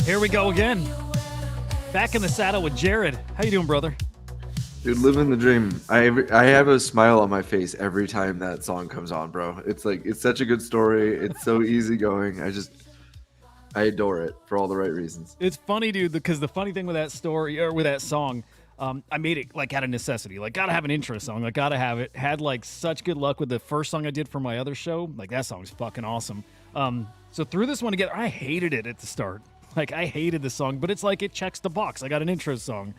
Here we go again. Back in the saddle with Jared. How you doing, brother? Dude, living the dream. I have a smile on my face every time that song comes on, bro. It's like it's such a good story. It's so easygoing. I adore it for all the right reasons. It's funny, dude, because the funny thing with that story or with that song, I made it like out of necessity. Like, gotta have an intro song. Like, gotta have it. Had like such good luck with the first song I did for my other show. Like, that song's fucking awesome. So threw this one together. I hated it at the start. Like, I hated the song, but it's like it checks the box. I got an intro song.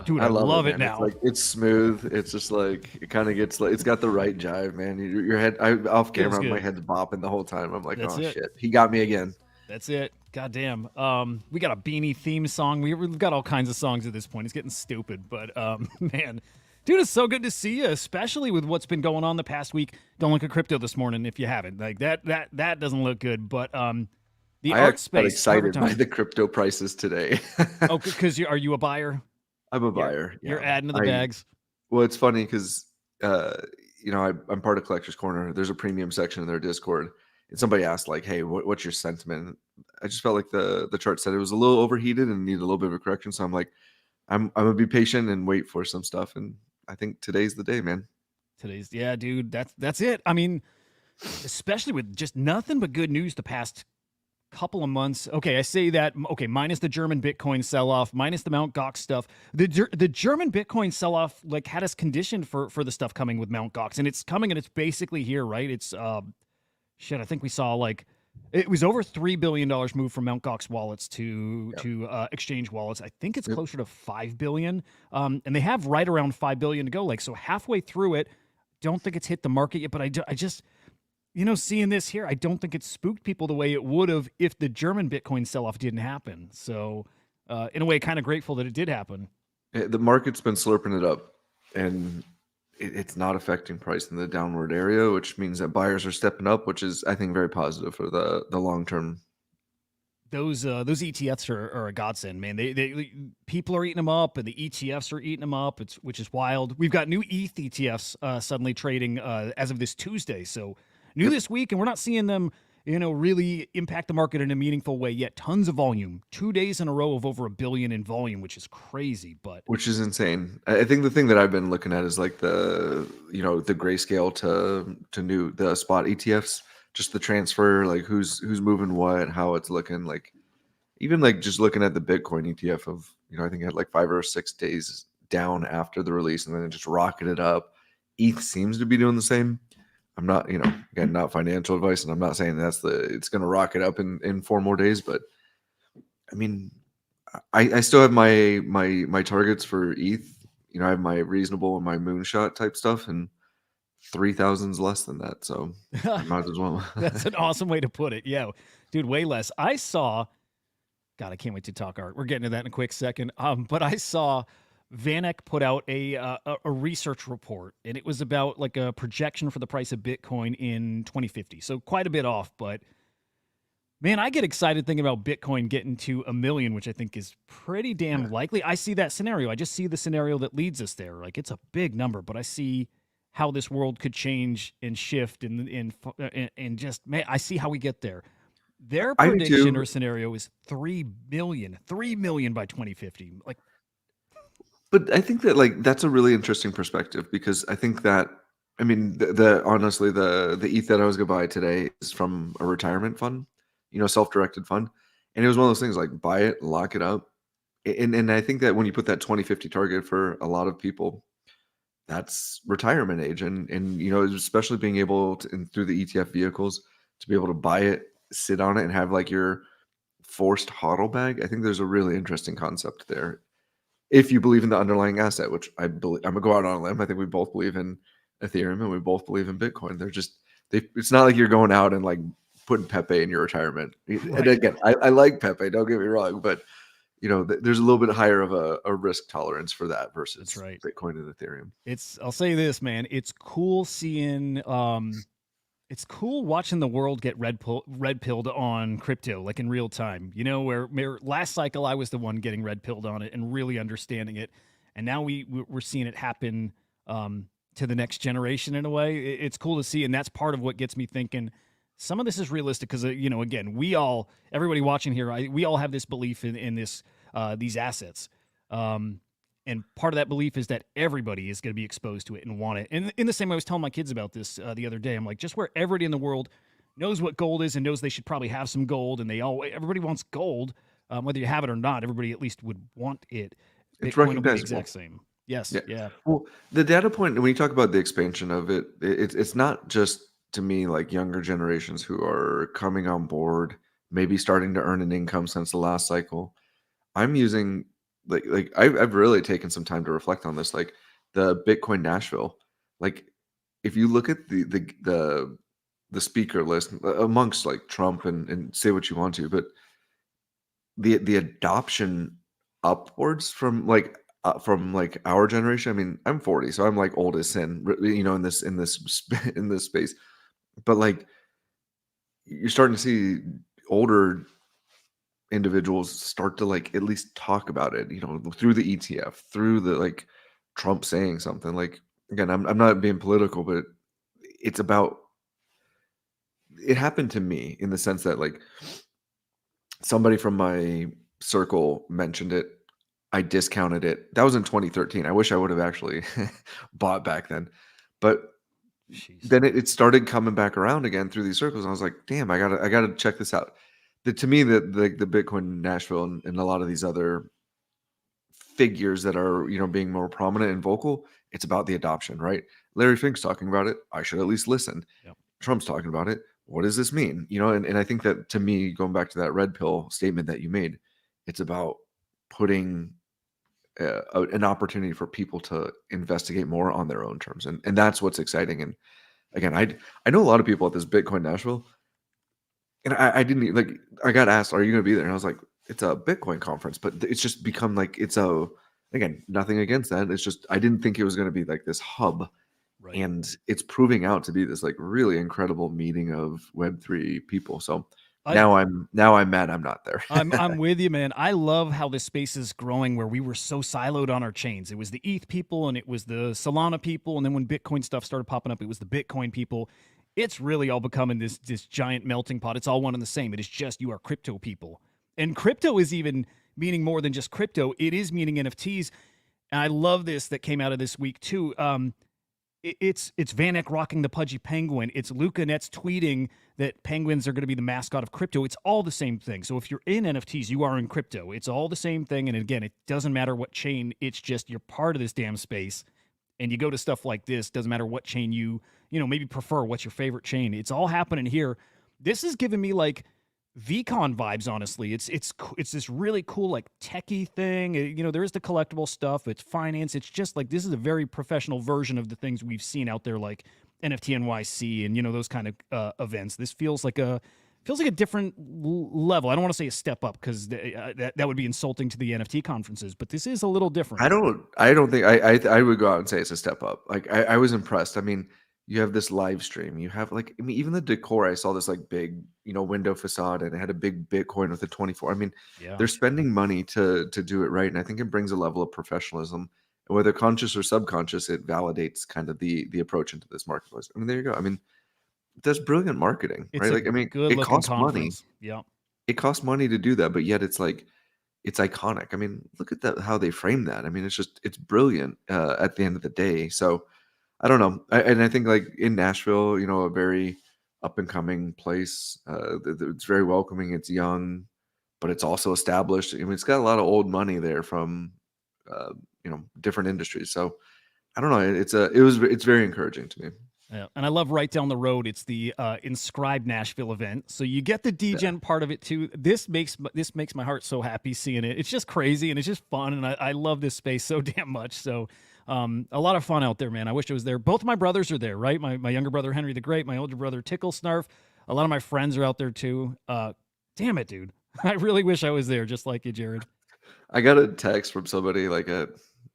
Dude, I I love love it, it man. It's now. like it's smooth. It's just like it kind of gets like it's got the right jive, man. Your head, off Feels camera, my good. head's bopping the whole time. I'm like, That's oh it. shit, he got me again. That's it. Goddamn. We got a beanie theme song. We've got all kinds of songs at this point. It's getting stupid, but man, dude, it's so good to see you, especially with what's been going on the past week. Don't look at crypto this morning if you haven't. Like that doesn't look good. But the I art actually got space, perfect excited by time. the crypto prices today. Oh, because are you a buyer? I'm a You're buyer. you're Yeah, adding to the I bags. Well, it's funny because I'm part of Collectors Corner. There's a premium section in their Discord, and somebody asked like, "Hey, what's your sentiment?" I just felt like the chart said it was a little overheated and needed a little bit of a correction. So I'm like, I'm gonna be patient and wait for some stuff. And I think today's the day, man. Today's yeah, dude. That's it. I mean, especially with just nothing but good news the past couple of months. Okay, I say that. Okay, minus the German Bitcoin sell off, minus the Mount Gox stuff. The German Bitcoin sell off like had us conditioned for the stuff coming with Mount Gox, and it's coming and it's basically here, right? It's shit. I think we saw like it was over $3 billion moved from Mount Gox wallets Yep. to exchange wallets. I think it's Yep. closer to 5 billion, and they have right around 5 billion to go. Like so, halfway through it. Don't think it's hit the market yet, but I just seeing this here, I don't think it spooked people the way it would have if the German Bitcoin sell off didn't happen. So, in a way, kind of grateful that it did happen. The market's been slurping it up, and it's not affecting price in the downward area, which means that buyers are stepping up, which is I think very positive for the long term. Those ETFs are a godsend, man. They people are eating them up, and the ETFs are eating them up. It's which is wild. We've got new ETH ETFs suddenly trading as of this Tuesday. So new Yep. this week, and we're not seeing them really impact the market in a meaningful way yet. Tons of volume, 2 days in a row of over 1 billion in volume, which is crazy. But Which is insane. I think the thing that I've been looking at is like the grayscale to new the spot ETFs, just the transfer, like who's moving what, how it's looking. Like even like just looking at the Bitcoin ETF of I think it had like 5 or 6 days down after the release, and then it just rocketed up. ETH seems to be doing the same. I'm not, again, not financial advice, and I'm not saying it's going to rocket up in 4 more days, but I mean, I still have my targets for ETH. I have my reasonable and my moonshot type stuff, and 3,000's less than that, so I might as well. that's an awesome way to put it. Yeah, dude, way less. I saw. God, I can't wait to talk art. We're getting to that in a quick second. But I saw Vanek put out a research report, and it was about like a projection for the price of Bitcoin in 2050. So quite a bit off, but man, I get excited thinking about Bitcoin getting to 1 million, which I think is pretty damn Yeah. likely. I see that scenario. I just see the scenario that leads us there. Like it's a big number, but I see how this world could change and shift, and just man, I see how we get there. Their I do prediction or too, scenario is 3 million, 3 million by 2050. Like, but I think that like that's a really interesting perspective because I think that I mean the honestly the ETH that I was gonna buy today is from a retirement fund, self-directed fund, and it was one of those things like buy it, lock it up, and I think that when you put that 2050 target for a lot of people, that's retirement age, and especially being able to and through the ETF vehicles to be able to buy it, sit on it, and have like your forced hodl bag. I think there's a really interesting concept there if you believe in the underlying asset, which I believe. I'm gonna go out on a limb. I think we both believe in Ethereum and we both believe in Bitcoin. It's not like you're going out and like putting Pepe in your retirement. And right. again, I like Pepe, don't get me wrong, but there's a little bit higher of a risk tolerance for that That's versus right. Bitcoin and Ethereum. I'll say this, man. It's cool seeing, it's cool watching the world get red pilled on crypto, like in real time. Where last cycle I was the one getting red pilled on it and really understanding it, and now we're seeing it happen to the next generation in a way. It's cool to see, and that's part of what gets me thinking some of this is realistic because again, everybody watching here, we all have this belief in this these assets. And part of that belief is that everybody is going to be exposed to it and want it. And in the same way, I was telling my kids about this the other day. I'm like, just where everybody in the world knows what gold is and knows they should probably have some gold, and everybody wants gold, whether you have it or not. Everybody at least would want it. It's Bitcoin will be the recognizable. exact same. Yes. Yeah. Yeah. Well, the data point when you talk about the expansion of it, it's not just to me like younger generations who are coming on board, maybe starting to earn an income since the last cycle. I'm using I've really taken some time to reflect on this. Like the Bitcoin Nashville, like if you look at the speaker list amongst like Trump and say what you want to, but the adoption upwards from like our generation. I mean, I'm 40, so I'm like old as sin, in this space. But like you're starting to see older individuals start to like at least talk about it, through the ETF, through the like Trump saying something. Like again, I'm not being political, but it's about it happened to me in the sense that like somebody from my circle mentioned it. I discounted it. That was in 2013. I wish I would have actually bought back then. But Jeez. then it started coming back around again through these circles. And I was like, damn, I gotta check this out. To me, the Bitcoin Nashville and a lot of these other figures that are being more prominent and vocal, it's about the adoption, right? Larry Fink's talking about it. I should at least listen. Yep. Trump's talking about it. What does this mean? And I think that to me, going back to that red pill statement that you made, it's about putting an opportunity for people to investigate more on their own terms, and that's what's exciting. And again, I know a lot of people at this Bitcoin Nashville, and I didn't like. I got asked, "Are you going to be there?" And I was like, "It's a Bitcoin conference," but it's just become like again, nothing against that. It's just I didn't think it was going to be like this hub, Right. and it's proving out to be this like really incredible meeting of Web3 people. So now I'm mad I'm not there. I'm with you, man. I love how this space is growing where we were so siloed on our chains. It was the ETH people and it was the Solana people, and then when Bitcoin stuff started popping up, it was the Bitcoin people. It's really all becoming this giant melting pot. It's all one and the same. It is just you are crypto people. And crypto is even meaning more than just crypto. It is meaning NFTs. And I love this that came out of this week too. It's Van Eck rocking the pudgy penguin. It's Luca Nets tweeting that penguins are going to be the mascot of crypto. It's all the same thing. So if you're in NFTs, you are in crypto. It's all the same thing. And again, it doesn't matter what chain. It's just you're part of this damn space. And you go to stuff like this. Doesn't matter what chain you maybe prefer. What's your favorite chain? It's all happening here. This is giving me like VCon vibes, honestly. It's this really cool like techie thing. There is the collectible stuff. It's finance. It's just like this is a very professional version of the things we've seen out there, like NFT NYC and those kind of events. This feels like a different level. I don't want to say a step up because that would be insulting to the NFT conferences, but this is a little different. I don't think I would go out and say it's a step up. Like I was impressed. I mean, you have this live stream. You have like, I mean, even the decor. I saw this like big, window facade, and it had a big Bitcoin with a 24. I mean, Yeah. they're spending money to do it right, and I think it brings a level of professionalism. And whether conscious or subconscious, it validates kind of the approach into this marketplace. I mean, there you go. I mean, that's brilliant marketing, It's right? a Like, I mean, good it looking costs money. conference. Yeah. It costs money to do that, but yet it's like it's iconic. I mean, look at that how they frame that. I mean, it's brilliant at the end of the day. So I don't know, and I think like in Nashville, a very up and coming place. It's very welcoming. It's young, but it's also established. I mean, it's got a lot of old money there from different industries. So I don't know. It's very encouraging to me. Yeah, and I love right down the road. It's the Inscribed Nashville event, so you get the DGen part of it too. This makes my heart so happy seeing it. It's just crazy and it's just fun, and I love this space so damn much. So a lot of fun out there, man. I wish I was there. Both my brothers are there, right? My younger brother Henry the Great, my older brother Tickle Snarf. A lot of my friends are out there too. Damn it, dude! I really wish I was there, just like you, Jared. I got a text from somebody like at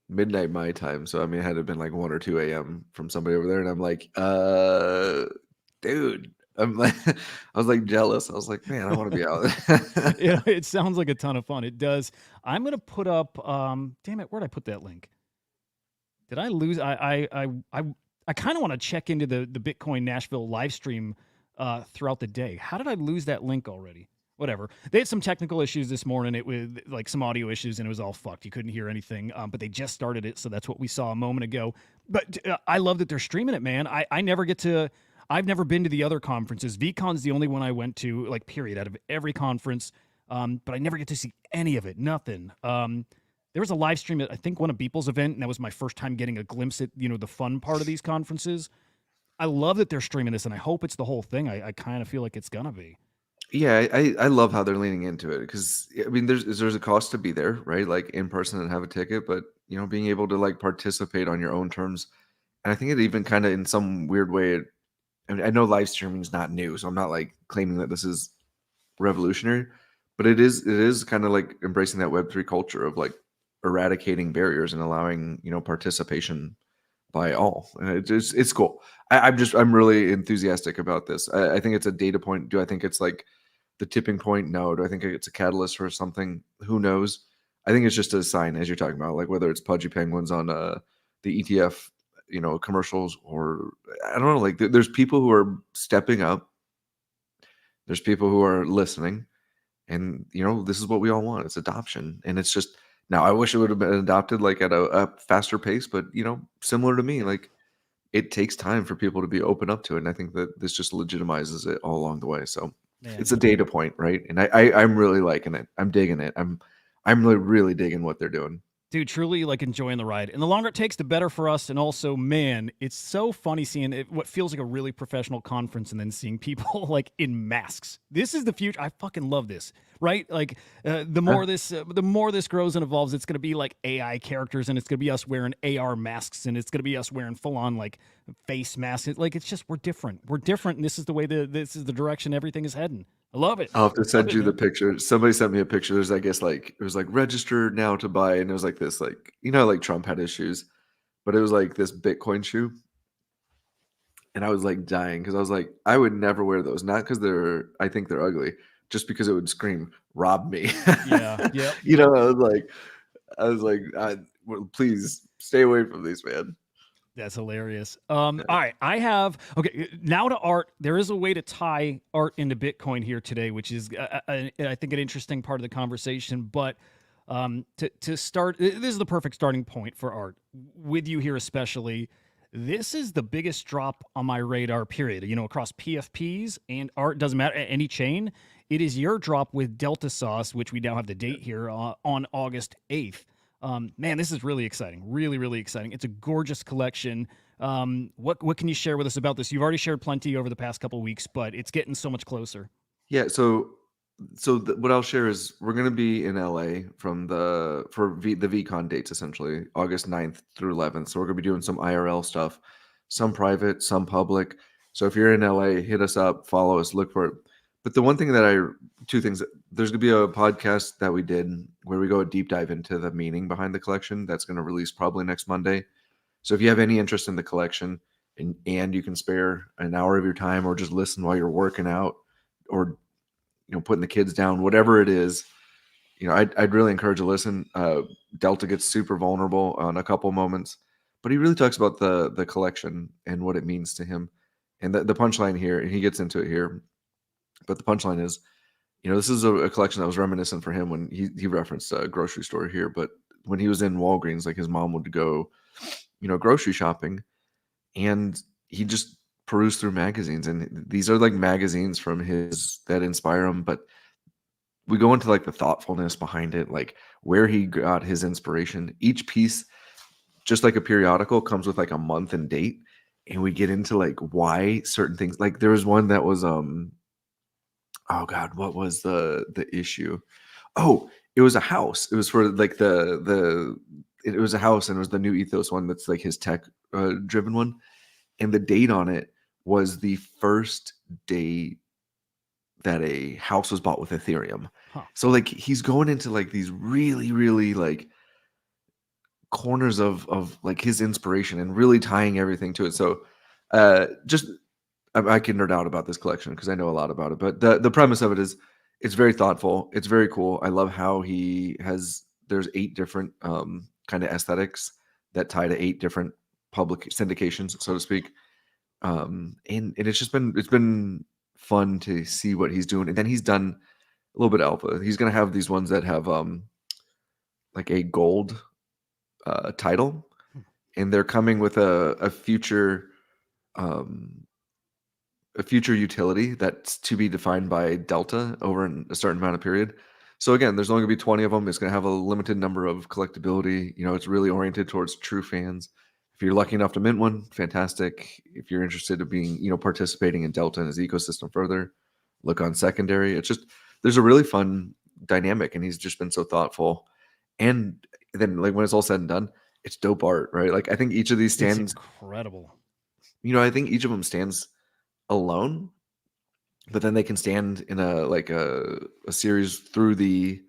midnight my time. So I mean, it had to have been like 1 or 2 a.m. from somebody over there, and I'm like, dude. I'm like, I was like jealous. I was like, man, I want to be out. It sounds like a ton of fun. It does. I'm gonna put up. Damn it, where'd I put that link? Did I lose? I kind of want to check into the Bitcoin Nashville live stream throughout the day. How did I lose that link already? Whatever. They had some technical issues this morning. It was like some audio issues, and it was all fucked. You couldn't hear anything. But they just started it, so that's what we saw a moment ago. But I love that they're streaming it, man. I never get to. I've never been to the other conferences. VCon's the only one I went to, like period, out of every conference. But I never get to see any of it. Nothing. There was a live stream at I think one of Beeple's event, and that was my first time getting a glimpse at the fun part of these conferences. I love that they're streaming this, and I hope it's the whole thing. I kind of feel like it's gonna be. Yeah, I love how they're leaning into it because I mean, there's a cost to be there, right? Like in person and have a ticket, but being able to like participate on your own terms, and I think it even kind of in some weird way. I mean, I know live streaming is not new, so I'm not like claiming that this is revolutionary, but it is kind of like embracing that Web3 culture of like eradicating barriers and allowing participation by all. And it's cool. I'm really enthusiastic about this. I think it's a data point. Do I think it's like the tipping point? No. Do I think it's a catalyst for something? Who knows? I think it's just a sign, as you're talking about, like whether it's pudgy penguins on the ETF, commercials, or I don't know. Like there's people who are stepping up. There's people who are listening, and this is what we all want. It's adoption, and it's just now. I wish it would have been adopted like at a faster pace, but similar to me, like it takes time for people to be open up to it, and I think that this just legitimizes it all along the way. So Man. it's a data point, right? And I'm really liking it. I'm digging it. I'm really really digging what they're doing. Dude, truly like enjoying the ride. And the longer it takes, the better for us. And also, man, it's so funny seeing what feels like a really professional conference and then seeing people like in masks. This is the future. I fucking love this, right? Like the more this grows and evolves, it's going to be like AI characters, and it's going to be us wearing AR masks, and it's going to be us wearing full on like face masks. Like it's just we're different. We're different, and this is the direction everything is heading. I love it. I'll have to send Love it, you the man. picture. Somebody sent me a picture. There's, I guess, like it was like register now to buy, and it was like this, like like Trump had his shoes, but it was like this Bitcoin shoe, and I was like dying because I was like, I would never wear those, not because I think they're ugly, just because it would scream rob me. Yeah. Yep. I was like, well, please stay away from these, man. That's hilarious. All right, I have now to art. There is a way to tie art into Bitcoin here today, which is I think an interesting part of the conversation. But to start, this is the perfect starting point for art with you here, especially. This is the biggest drop on my radar. Period. Across PFPs and art, doesn't matter any chain. It is your drop with Delta Sauce, which we now have the date here on August 8th. Man, this is really exciting. Really, really exciting. It's a gorgeous collection. What can you share with us about this? You've already shared plenty over the past couple of weeks, but it's getting so much closer. Yeah. What I'll share is we're going to be in LA the VCon dates, essentially August 9th through 11th. So we're going to be doing some IRL stuff, some private, some public. So if you're in LA, hit us up, follow us, look for it. But the one thing two things, there's going to be a podcast that we did where we go a deep dive into the meaning behind the collection. That's going to release probably next Monday. So if you have any interest in the collection and you can spare an hour of your time or just listen while you're working out or putting the kids down, whatever it is, I'd really encourage a listen. Delta gets super vulnerable on a couple moments, but he really talks about the collection and what it means to him. And the punchline here, and he gets into it here, but the punchline is, this is a collection that was reminiscent for him when he referenced a grocery store here, but when he was in Walgreens, like his mom would go, grocery shopping, and he just perused through magazines, and these are like magazines from his that inspire him, but we go into like the thoughtfulness behind it, like where he got his inspiration. Each piece, just like a periodical, comes with like a month and date, and we get into like why certain things. Like there was one that was oh God, what was the issue? Oh, it was a house. It was for like it was a house, and it was the new ethos one that's like his tech driven one, and the date on it was the first day that a house was bought with Ethereum. Huh. So like he's going into like these really, really like corners of like his inspiration and really tying everything to it. So just I can nerd out about this collection because I know a lot about it. But the premise of it is it's very thoughtful. It's very cool. I love how there's 8 different kind of aesthetics that tie to 8 different public syndications, so to speak. And it's been fun to see what he's doing. And then he's done a little bit of alpha. He's going to have these ones that have like a gold title, and they're coming with a future um, utility that's to be defined by Delta over a certain amount of period. So again, there's only going to be 20 of them. It's going to have a limited number of collectability. It's really oriented towards true fans. If you're lucky enough to mint one, fantastic. If you're interested in being, participating in Delta and his ecosystem further, look on secondary. It's just, there's a really fun dynamic, and he's just been so thoughtful. And then, like, when it's all said and done, it's dope art, right? Like, I think each of these stands, it's incredible. I think each of them stands alone, but then they can stand in a series through the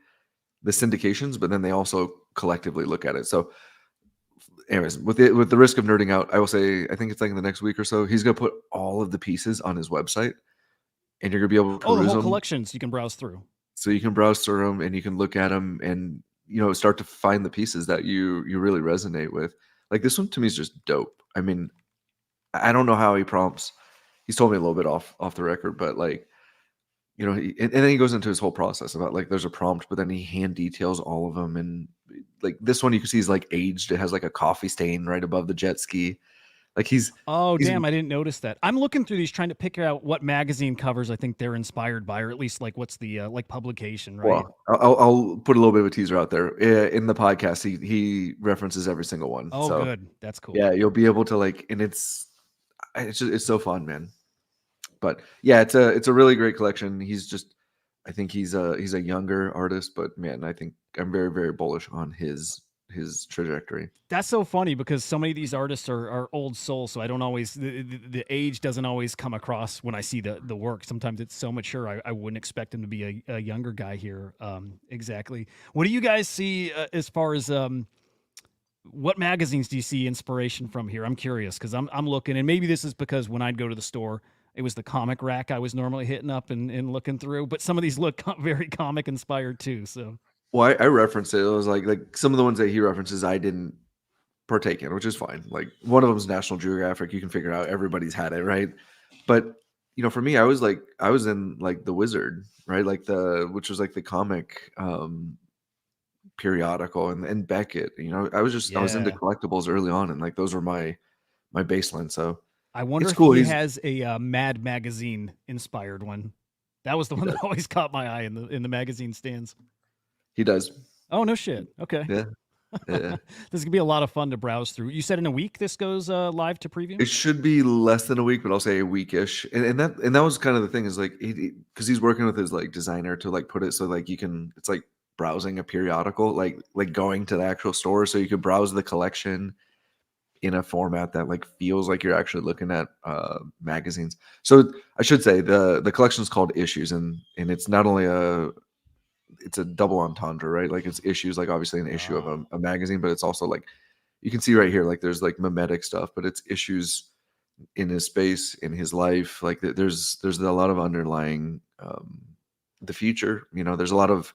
syndications, but then they also collectively look at it. So anyways, with the risk of nerding out, I will say I think it's like in the next week or so, he's gonna put all of the pieces on his website, and you're gonna be able to the peruse whole them. collections you can browse through. So you can browse through them and you can look at them and start to find the pieces that you really resonate with. Like this one to me is just dope. I mean, I don't know how he prompts. He's told me a little bit off the record, but like, and then he goes into his whole process about like there's a prompt, but then he hand details all of them. And like this one you can see is like aged. It has like a coffee stain right above the jet ski. Like he's damn, I didn't notice that. I'm looking through these trying to pick out what magazine covers I think they're inspired by, or at least like what's the like publication, right? Well, I'll put a little bit of a teaser out there in the podcast. He references every single one. Oh, so, good. That's cool. Yeah, you'll be able to like, and it's so fun, man. But yeah, it's a really great collection. I think he's a younger artist, but man, I think I'm very, very bullish on his trajectory. That's so funny because so many of these artists are old souls, so I don't always the age doesn't always come across when I see the work. Sometimes it's so mature, I wouldn't expect him to be a younger guy here. Exactly. What do you guys see as far as what magazines do you see inspiration from here? I'm curious because I'm looking, and maybe this is because when I'd go to the store, it was the comic rack I was normally hitting up and looking through. But some of these look very comic inspired too. So. Well, I referenced it. It was like some of the ones that he references I didn't partake in, which is fine. Like one of them is National Geographic. You can figure it out. Everybody's had it, right? But for me, I was in like the Wizard, right? Like which was like the comic periodical and Beckett. I was into collectibles early on, and like those were my baseline. So I wonder it's if cool. he has a Mad Magazine inspired one. That was the one that always caught my eye in the magazine stands. He does. Oh, no shit. Okay. Yeah. This is gonna be a lot of fun to browse through. You said in a week this goes live to preview? It should be less than a week, but I'll say a weekish. And that was kind of the thing is like because he's working with his like designer to like put it so like it's like browsing a periodical, like going to the actual store, so you could browse the collection in a format that like feels like you're actually looking at magazines. So I should say the collection is called Issues, and it's not only it's a double entendre, right? Like it's issues, like obviously an issue of a magazine, but it's also like you can see right here, like there's like mimetic stuff, but it's issues in his space, in his life. Like there's a lot of underlying the future. There's a lot of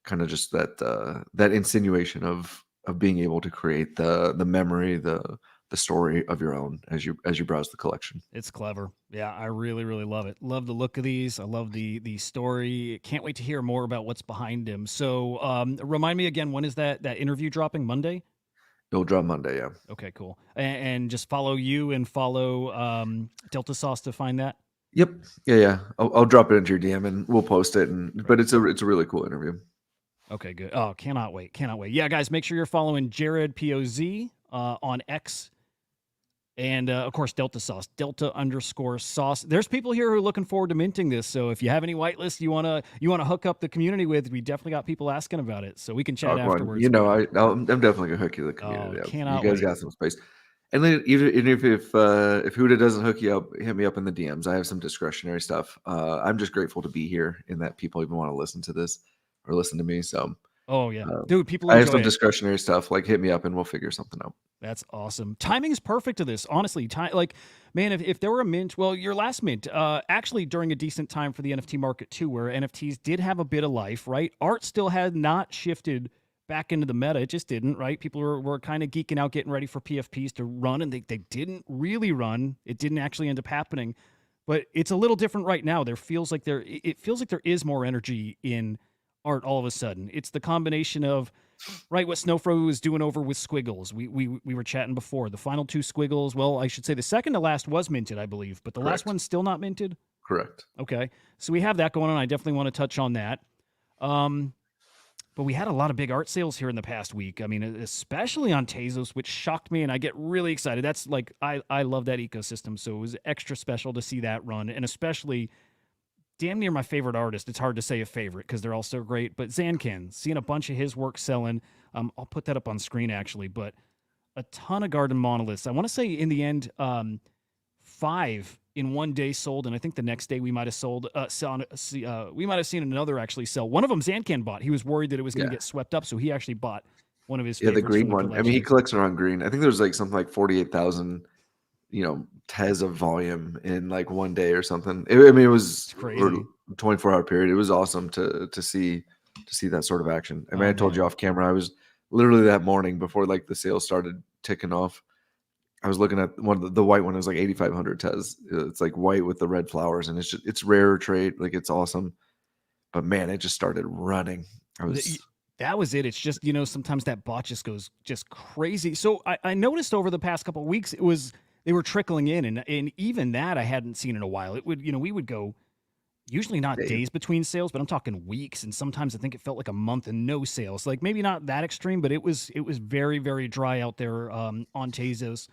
kind of just that insinuation of being able to create the memory, the story of your own as you browse the collection. It's clever. Yeah, I really, really love it. Love the look of these. I love the story. Can't wait to hear more about what's behind him. So remind me again, when is that interview dropping? Monday? It'll drop Monday, yeah. Okay, cool. And just follow you and follow Delta Sauce to find that? Yep. Yeah. I'll drop it into your DM and we'll post it. But it's a really cool interview. Okay, good. Oh, cannot wait. Yeah, guys, make sure you're following Jared POZ on X. And, of course, Delta Sauce, Delta_sauce. There's people here who are looking forward to minting this. So if you have any whitelists you wanna hook up the community with, we definitely got people asking about it. So we can chat afterwards. I'm definitely going to hook you the community up. Cannot you guys wait. Got some space. And then even if Hudah doesn't hook you up, hit me up in the DMs. I have some discretionary stuff. I'm just grateful to be here and that people even want to listen to this or listen to me. So oh yeah, dude, people I have some it. discretionary stuff. Like hit me up and we'll figure something out. That's awesome. Timing is perfect to this, honestly. Man, if there were a mint, well, your last mint, actually during a decent time for the NFT market too, where NFTs did have a bit of life, right? Art still had not shifted back into the meta. It just didn't, right? People were kind of geeking out, getting ready for PFPs to run, and they didn't really run. It didn't actually end up happening. But it's a little different right now. It feels like there is more energy in art all of a sudden. It's the combination of right what Snowfro was doing over with Squiggles. We were chatting before. The final two Squiggles, well, I should say the second to last was minted, I believe, but the last Correct. one's still not minted. Correct. Okay. So we have that going on. I definitely want to touch on that. Um, but we had a lot of big art sales here in the past week. I mean, especially on Tezos, which shocked me, and I get really excited. That's like I love that ecosystem, so it was extra special to see that run, and especially damn near my favorite artist. It's hard to say a favorite because they're all so great, but Zankin, seeing a bunch of his work selling. I'll put that up on screen actually, but a ton of garden monoliths. I want to say in the end, 5 in one day sold, and I think the next day we might have sold. We might have seen another actually sell. One of them Zancan bought. He was worried that it was going to Yeah. get swept up, so he actually bought one of his Yeah, the favorites for green the one. I mean, he collection. collects around green. I think there's like something like 48,000, Tez of volume in like one day or something. I mean, it was It's crazy. 24-hour period. It was awesome to see that sort of action. I mean, Oh I told you man, off camera. I was literally that morning before like the sales started ticking off. I was looking at one of the white one. It was like 8,500 Tez. It's like white with the red flowers, and it's rare trait. Like it's awesome. But man, it just started running. I was that was it. It's just sometimes that bot just goes just crazy. So I noticed over the past couple of weeks they were trickling in, and even that I hadn't seen in a while. It would we would go usually not Dave. days between sales, but I'm talking weeks, and sometimes I think it felt like a month and no sales. Like maybe not that extreme, but it was very very dry out there on Tezos,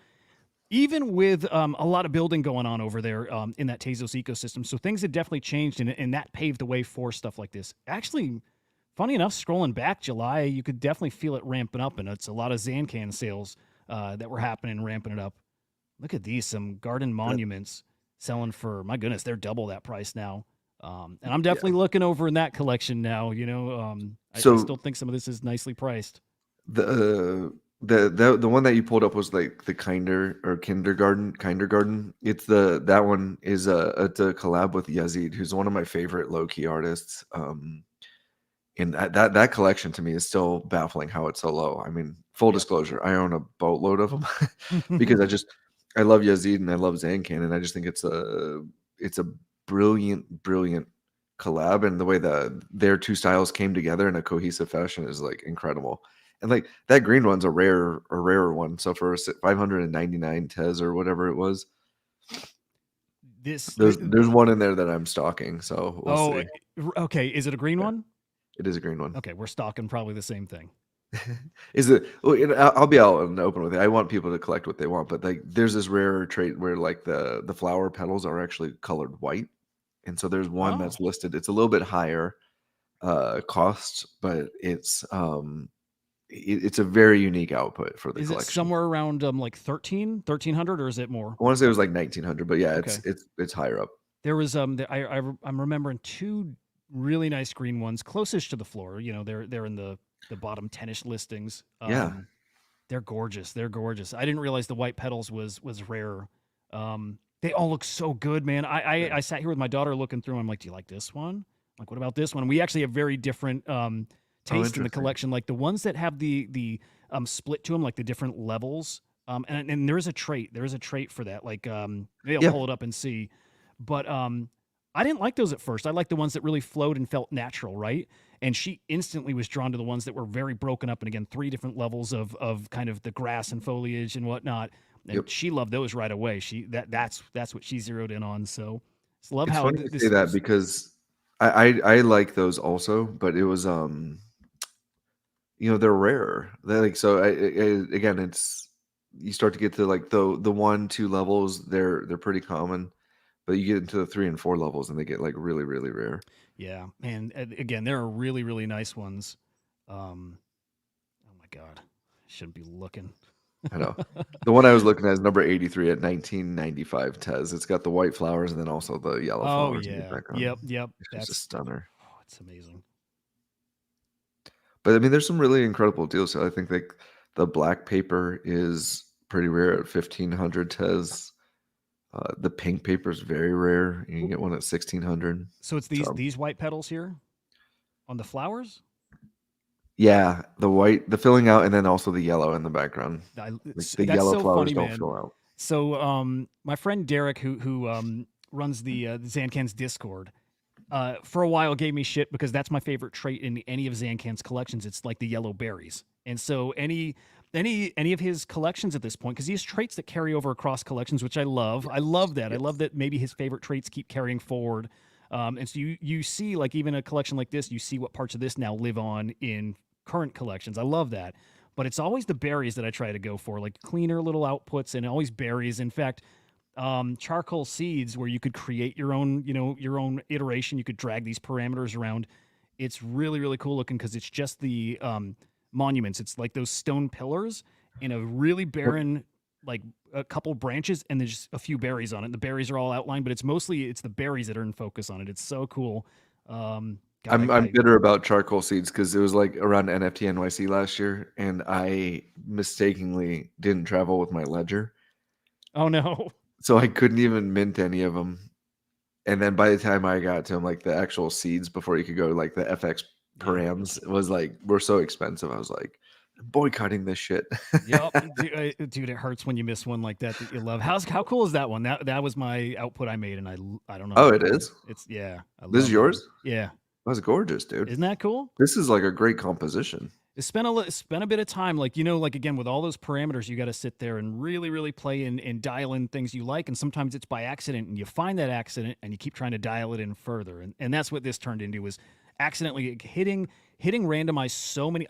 even with a lot of building going on over there in that Tezos ecosystem. So things had definitely changed, and that paved the way for stuff like this. Actually, funny enough, scrolling back July, you could definitely feel it ramping up, and it's a lot of Zancan sales that were happening, ramping it up. Look at these, some garden That- monuments selling for, my goodness, they're double that price now. And I'm yeah. definitely looking over in that collection now. I So still think some of this is nicely priced. the one that you pulled up was like the kindergarten. It's that one is it's a collab with Yazid, who's one of my favorite low key artists. And that collection to me is still baffling how it's so low. I mean, full Yep. disclosure, I own a boatload of them because I love Yazid and I love Zancan, and I just think it's a brilliant collab, and the way that their two styles came together in a cohesive fashion is like incredible. And like that green one's a rarer one. So for 599 Tez or whatever it was, this, there's one in there that I'm stalking. So we'll oh, see. okay. Is it a green Yeah, one? it is a green one. Okay, we're stocking probably the same thing. Is it? Well, I'll be out and open with it. I want people to collect what they want, but like, there's this rare trait where like the flower petals are actually colored white, and so there's one Oh, that's listed. It's a little bit higher cost, but it's a very unique output for the is it collection. somewhere around like 1300, or is it more? I want to say it was like 1900, but yeah, Okay. it's higher up. There was I'm remembering two really nice green ones closest to the floor. They're in the bottom 10ish listings. Yeah, They're gorgeous. They're gorgeous. I didn't realize the white petals was rare. They all look so good, man. yeah, I sat here with my daughter looking through. I'm like, do you like this one? I'm like, what about this one? We actually have very different oh, taste in the interesting. collection. Like the ones that have the split to them, like the different levels. And there is a trait. There is a trait for that. Like maybe I'll Yeah, pull it up and see. But I didn't like those at first. I liked the ones that really flowed and felt natural, right? And she instantly was drawn to the ones that were very broken up, and again, 3 different levels of kind of the grass and foliage and whatnot. yep. And she loved those right away. That's what she zeroed in on. So just love It's how funny you say this that because I like those also, but it was they're rare. They're like, so again, it's you start to get to like the 1 2 levels, they're pretty common, but you get into the 3 and 4 levels and they get like really really rare. yeah, and again, there are really really nice ones. Um, oh my god, I shouldn't be looking. I know. The one I was looking at is number 83 at 1995 Tez. It's got the white flowers and then also the yellow Oh flowers in the yeah, background. yep. It's just a That's stunner. it's amazing. But I mean, there's some really incredible deals. So I think like the black paper is pretty rare at 1500 Tez. The pink paper is very rare. You can get one at 1600. So it's So these white petals here on the flowers. yeah, the white, the filling out, and then also the yellow in the background. Like the That's yellow so flowers funny, don't man. fill out. So my friend Derek, who runs the Zancan's Discord. For a while gave me shit because that's my favorite trait in any of Zancan's collections. It's like the yellow berries. And so any of his collections at this point, because he has traits that carry over across collections, which I love. I love that. I love that maybe his favorite traits keep carrying forward. And so you see, like, even a collection like this, you see what parts of this now live on in current collections. I love that. But it's always the berries that I try to go for, like cleaner little outputs and always berries. In fact, charcoal seeds where you could create your own, your own iteration. You could drag these parameters around. It's really, really cool looking because it's just the monuments. It's like those stone pillars in a really Yep. barren, like a couple branches, and there's just a few berries on it. The berries are all outlined, but it's the berries that are in focus on it. It's so cool. God, I'm bitter about charcoal seeds because it was like around NFT NYC last year, and I mistakenly didn't travel with my ledger, oh no. so I couldn't even mint any of them. And then by the time I got to them, like the actual seeds before you could go, like the FX Yep. params was like were so expensive. I was like boycotting this shit. Yep, dude, it hurts when you miss one like that you love. How cool is that one? That was my output I made, and I don't know. Oh, it is? It's yeah, I This is love that one. yours? Yeah, That's gorgeous, dude. isn't that cool? This is like a great composition. Spend a bit of time, like like again with all those parameters, you got to sit there and really, really play and dial in things you like, and sometimes it's by accident, and you find that accident, and you keep trying to dial it in further, and that's what this turned into was accidentally hitting randomize so many.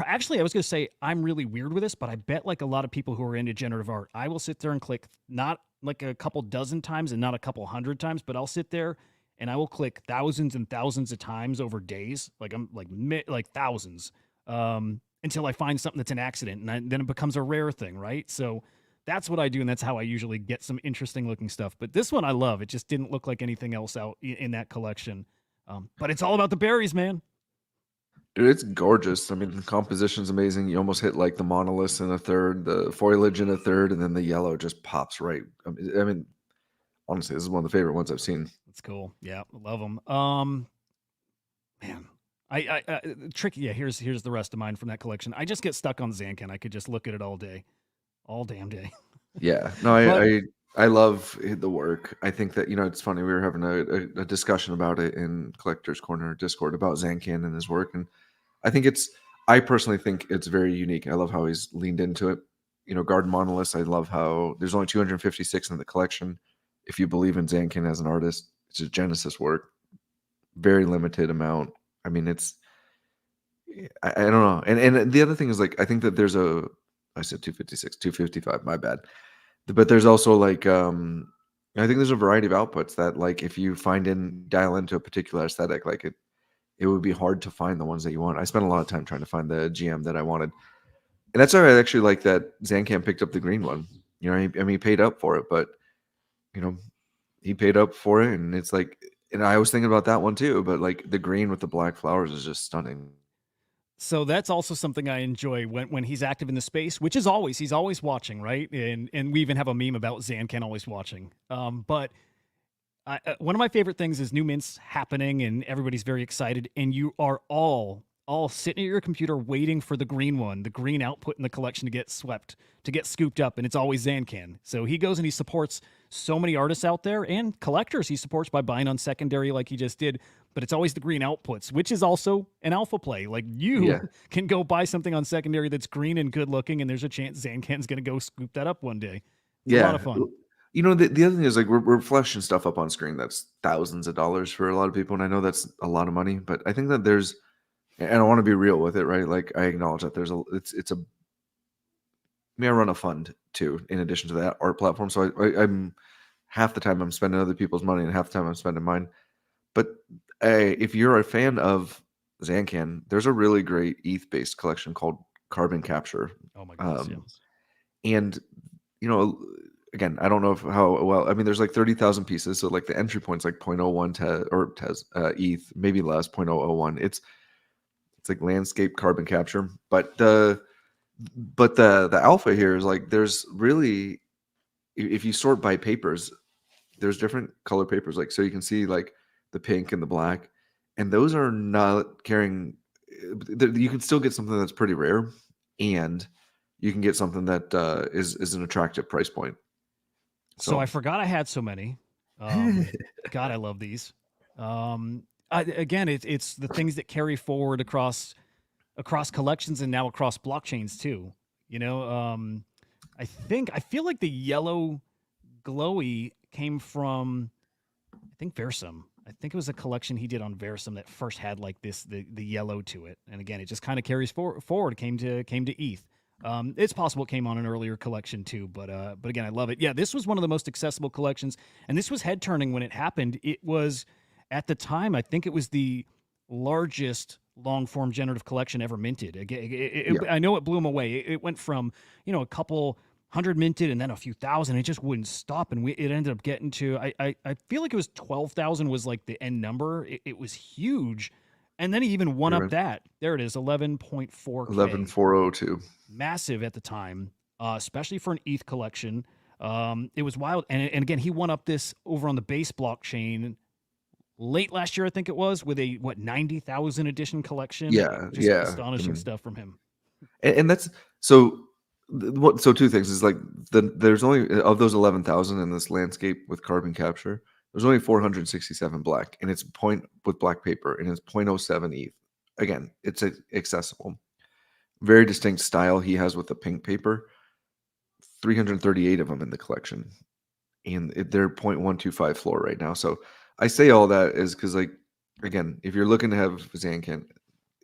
Actually, I was going to say I'm really weird with this, but I bet like a lot of people who are into generative art, I will sit there and click not like a couple dozen times and not a couple hundred times, but I'll sit there and I will click thousands and thousands of times over days, like I'm like thousands, until I find something that's an accident, and then it becomes a rare thing, right? So that's what I do, and that's how I usually get some interesting looking stuff. But this one I love. It just didn't look like anything else out in that collection. But it's all about the berries, man. Dude, it's gorgeous. I mean, the composition's amazing. You almost hit like the monoliths in a third, the foliage in a third, and then the yellow just pops right. I mean, honestly, this is one of the favorite ones I've seen. That's cool. Yeah, love them. Man, tricky. Yeah, here's the rest of mine from that collection. I just get stuck on Zancan. I could just look at it all day, all damn day. Yeah, no, But I love the work. I think that it's funny. We were having a discussion about it in Collectors Corner Discord about Zancan and his work, and I personally think it's very unique. I love how he's leaned into it. Garden Monoliths. I love how there's only 256 in the collection. If you believe in Zancan as an artist, it's a Genesis work. Very limited amount. I mean, I don't know. And the other thing is like I think that I said 256, 255. My bad. But there's also like I think there's a variety of outputs that like if you dial into a particular aesthetic, like it would be hard to find the ones that you want. I spent a lot of time trying to find the GM that I wanted. And that's why I actually like that Zancan picked up the green one. He paid up for it, but you know, he paid up for it, and it's like, and I was thinking about that one too. But like the green with the black flowers is just stunning. so that's also something I enjoy when he's active in the space, which is he's always watching, right? And we even have a meme about Zancan always watching. But one of my favorite things is new mints happening and everybody's very excited, and you are all sitting at your computer waiting for the green one, the green output in the collection to get scooped up, and it's always Zancan. So he goes and he supports so many artists out there and collectors he supports by buying on secondary like he just did, but it's always the green outputs, which is also an alpha play. Like you can go buy something on secondary that's green and good looking, and there's a chance Zancan's going to go scoop that up one day. It's a lot of fun. The other thing is like we're flashing stuff up on screen that's thousands of dollars for a lot of people, and I know that's a lot of money, but I think that and I want to be real with it, right? Like I acknowledge that I run a fund too, in addition to that art platform. So I'm half the time I'm spending other people's money, and half the time I'm spending mine. But if you're a fan of Zancan, there's a really great ETH-based collection called Carbon Capture. Oh my goodness, And again, I don't know how well. I mean, there's like 30,000 pieces, so like the entry point's like 0.01 ETH, maybe less 0.001. It's like landscape carbon capture, but the alpha here is like there's really, if you sort by papers, there's different color papers, like so you can see like the pink and the black, and those are not carrying. You can still get something that's pretty rare, and you can get something that is an attractive price point. So I So forgot I had so many. Um, God, I love these. Again, it's the things that carry forward across collections and now across blockchains too. You know, I feel like the yellow glowy came from I think Versum. I think it was a collection he did on Versum that first had like the yellow to it, and again, it just kind of carries forward. Came to ETH. It's possible it came on an earlier collection too, but again, I love it. Yeah, this was one of the most accessible collections, and this was head turning when it happened. It was at the time, I think it was the largest long form generative collection ever minted. Again, yeah, I know it blew him away. It went from a couple hundred minted and then a few thousand. It just wouldn't stop, and it ended up getting to I feel like it was 12,000 was like the end number. It was huge, and then he even won you're up right. that. There it is, 11.4K, 11402. massive at the time, especially for an ETH collection. It was wild, and again he won up this over on the base blockchain late last year, I think it was, with a 90,000 edition collection. Yeah, Just yeah. I astonishing mean, stuff from him. and that's so. What? So two things is like there's only of those 11,000 in this landscape with carbon capture. There's only 467 black, and it's point with black paper, and it's 0.07 ETH. Again, it's accessible. Very distinct style he has with the pink paper. 338 of them in the collection, and they're 0.125 floor right now. So I say all that is because, like, again, if you're looking to have Zancan,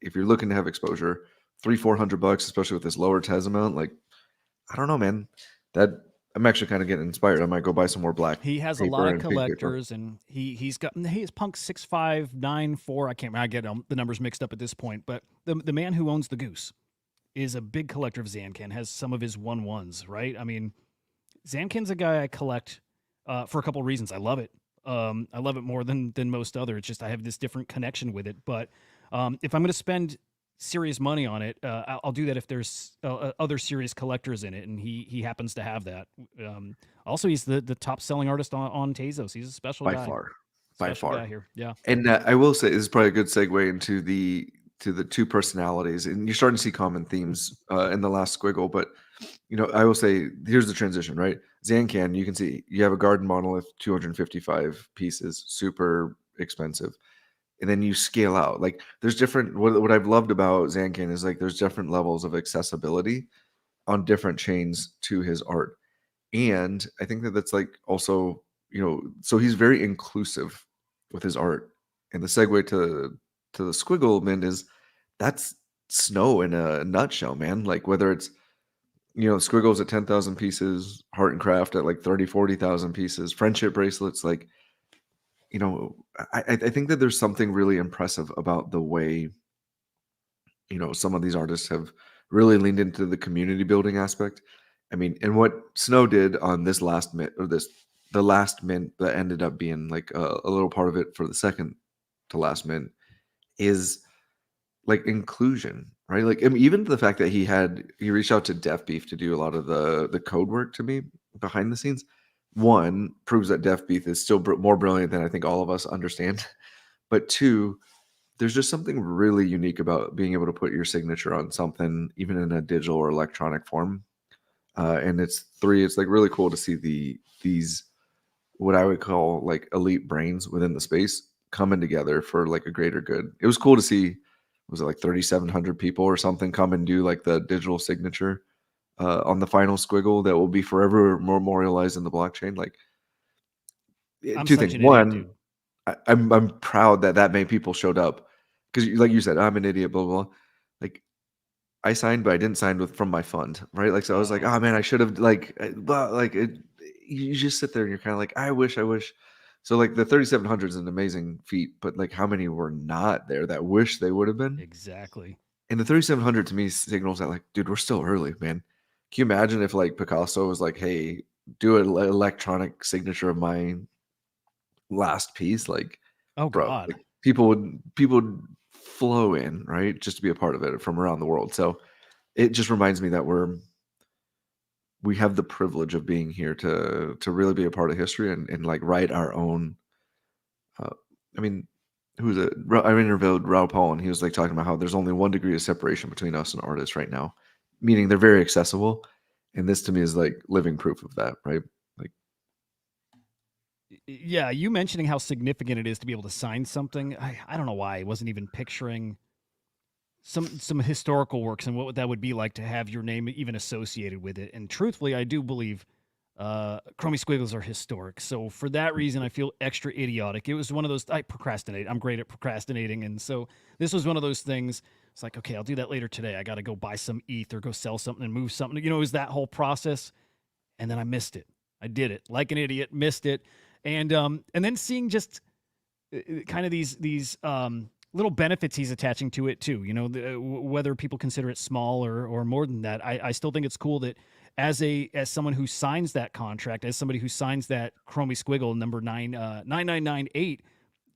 if you're looking to have exposure, 300-400 bucks, especially with this lower Tez amount, like, I don't know, man. That I'm actually kind of getting inspired. I might go buy some more black He has a lot paper of and pink paper. collectors, and he's got he's Punk 6594. I can't remember. I get the numbers mixed up at this point, but the man who owns the goose is a big collector of Zancan. Has some of his 1/1s, right? I mean, Zancan's a guy I collect for a couple reasons. I love it. I love it more than most other. It's just I have this different connection with it. But if I'm going to spend serious money on it, I'll do that if there's other serious collectors in it, and he happens to have that. Also, he's the top selling artist on Tezos. He's a special By guy. far, by Special far. guy here. Yeah. And I will say this is probably a good segue into the two personalities, and you're starting to see common themes in the last squiggle. But I will say here's the transition, right? Zancan, you can see you have a garden monolith, 255 pieces, super expensive, and then you scale out. Like there's different. What I've loved about Zancan is like there's different levels of accessibility on different chains to his art, and I think that that's like also so he's very inclusive with his art. And the segue to the squiggle mint is that's snow in a nutshell, man. Like whether it's squiggles at 10,000 pieces, heart and craft at like 30-40,000 pieces, friendship bracelets, like I think that there's something really impressive about the way some of these artists have really leaned into the community building aspect. I mean, and what Snow did on this last mint or the last mint that ended up being like a little part of it for the second to last mint is like inclusion, right? Like I mean, even the fact that he reached out to Def Beef to do a lot of the code work to me behind the scenes. One proves that Def Beef is still more brilliant than I think all of us understand. But two, there's just something really unique about being able to put your signature on something, even in a digital or electronic form. And it's like really cool to see these what I would call like elite brains within the space coming together for like a greater good. It was cool to see. Was it like 3,700 people or something come and do like the digital signature on the final squiggle that will be forever memorialized in the blockchain? Like I'm two such things. an idiot, One, dude. I'm proud that many people showed up because, like you said, I'm an idiot. Blah blah. Blah. Like I signed, but I didn't sign with from my fund, right? Like so, I was like, Oh, oh man, I should have but like it. You just sit there and you're kind of like, I wish. So like the 3,700 is an amazing feat, but like how many were not there that wish they would have been? exactly. And the 3,700 to me signals that like, dude, we're still early, man. Can you imagine if like Picasso was like, hey, do an electronic signature of my last piece? Like, Oh bro, God. like people would flow in, right? Just to be a part of it from around the world. So it just reminds me that we have the privilege of being here to really be a part of history and like write our own. Uh, I mean, who's it? I interviewed Raul Paul, and he was like talking about how there's only 1 degree of separation between us and artists right now, meaning they're very accessible. And this to me is like living proof of that, right? Like Yeah, you mentioning how significant it is to be able to sign something. I don't know why I wasn't even picturing some historical works and what that would be like to have your name even associated with it. And truthfully, I do believe Chromie Squiggles are historic. So for that reason, I feel extra idiotic. It was one of those I procrastinate. I'm great at procrastinating, and so this was one of those things. It's like, okay, I'll do that later today. I got to go buy some ETH or go sell something and move something. You know, it was that whole process, and then I missed it. I did it like an idiot, missed it, and then seeing just kind of these little benefits he's attaching to it too. You know, whether people consider it small or more than that, I still think it's cool that as someone who signs that contract, as somebody who signs that Chromie Squiggle number 9998,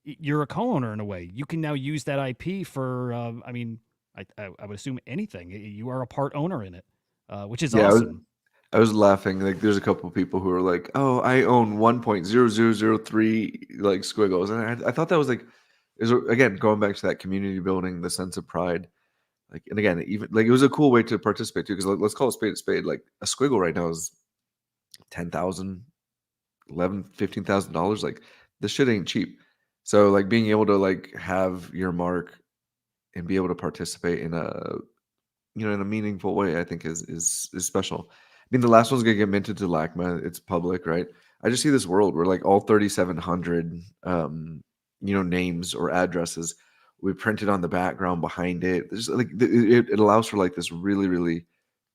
you're a co-owner in a way. You can now use that IP for, I mean, I would assume anything. You are a part owner in it, which is Yeah, awesome. I was laughing. Like, there's a couple of people who are like, "Oh, I own 1.0003 like squiggles," and I thought that was like, is again going back to that community building, the sense of pride. Like, and again, even like it was a cool way to participate too. Because let's call it spade a spade. Like a squiggle right now is 10,000, 11, $15,000. Like this shit ain't cheap. So like being able to like have your mark and be able to participate in a in a meaningful way, I think is special. I mean, the last one's gonna get minted to LACMA. It's public, right? I just see this world where like all 3,700 names or addresses we printed on the background behind it. There's like it allows for like this really, really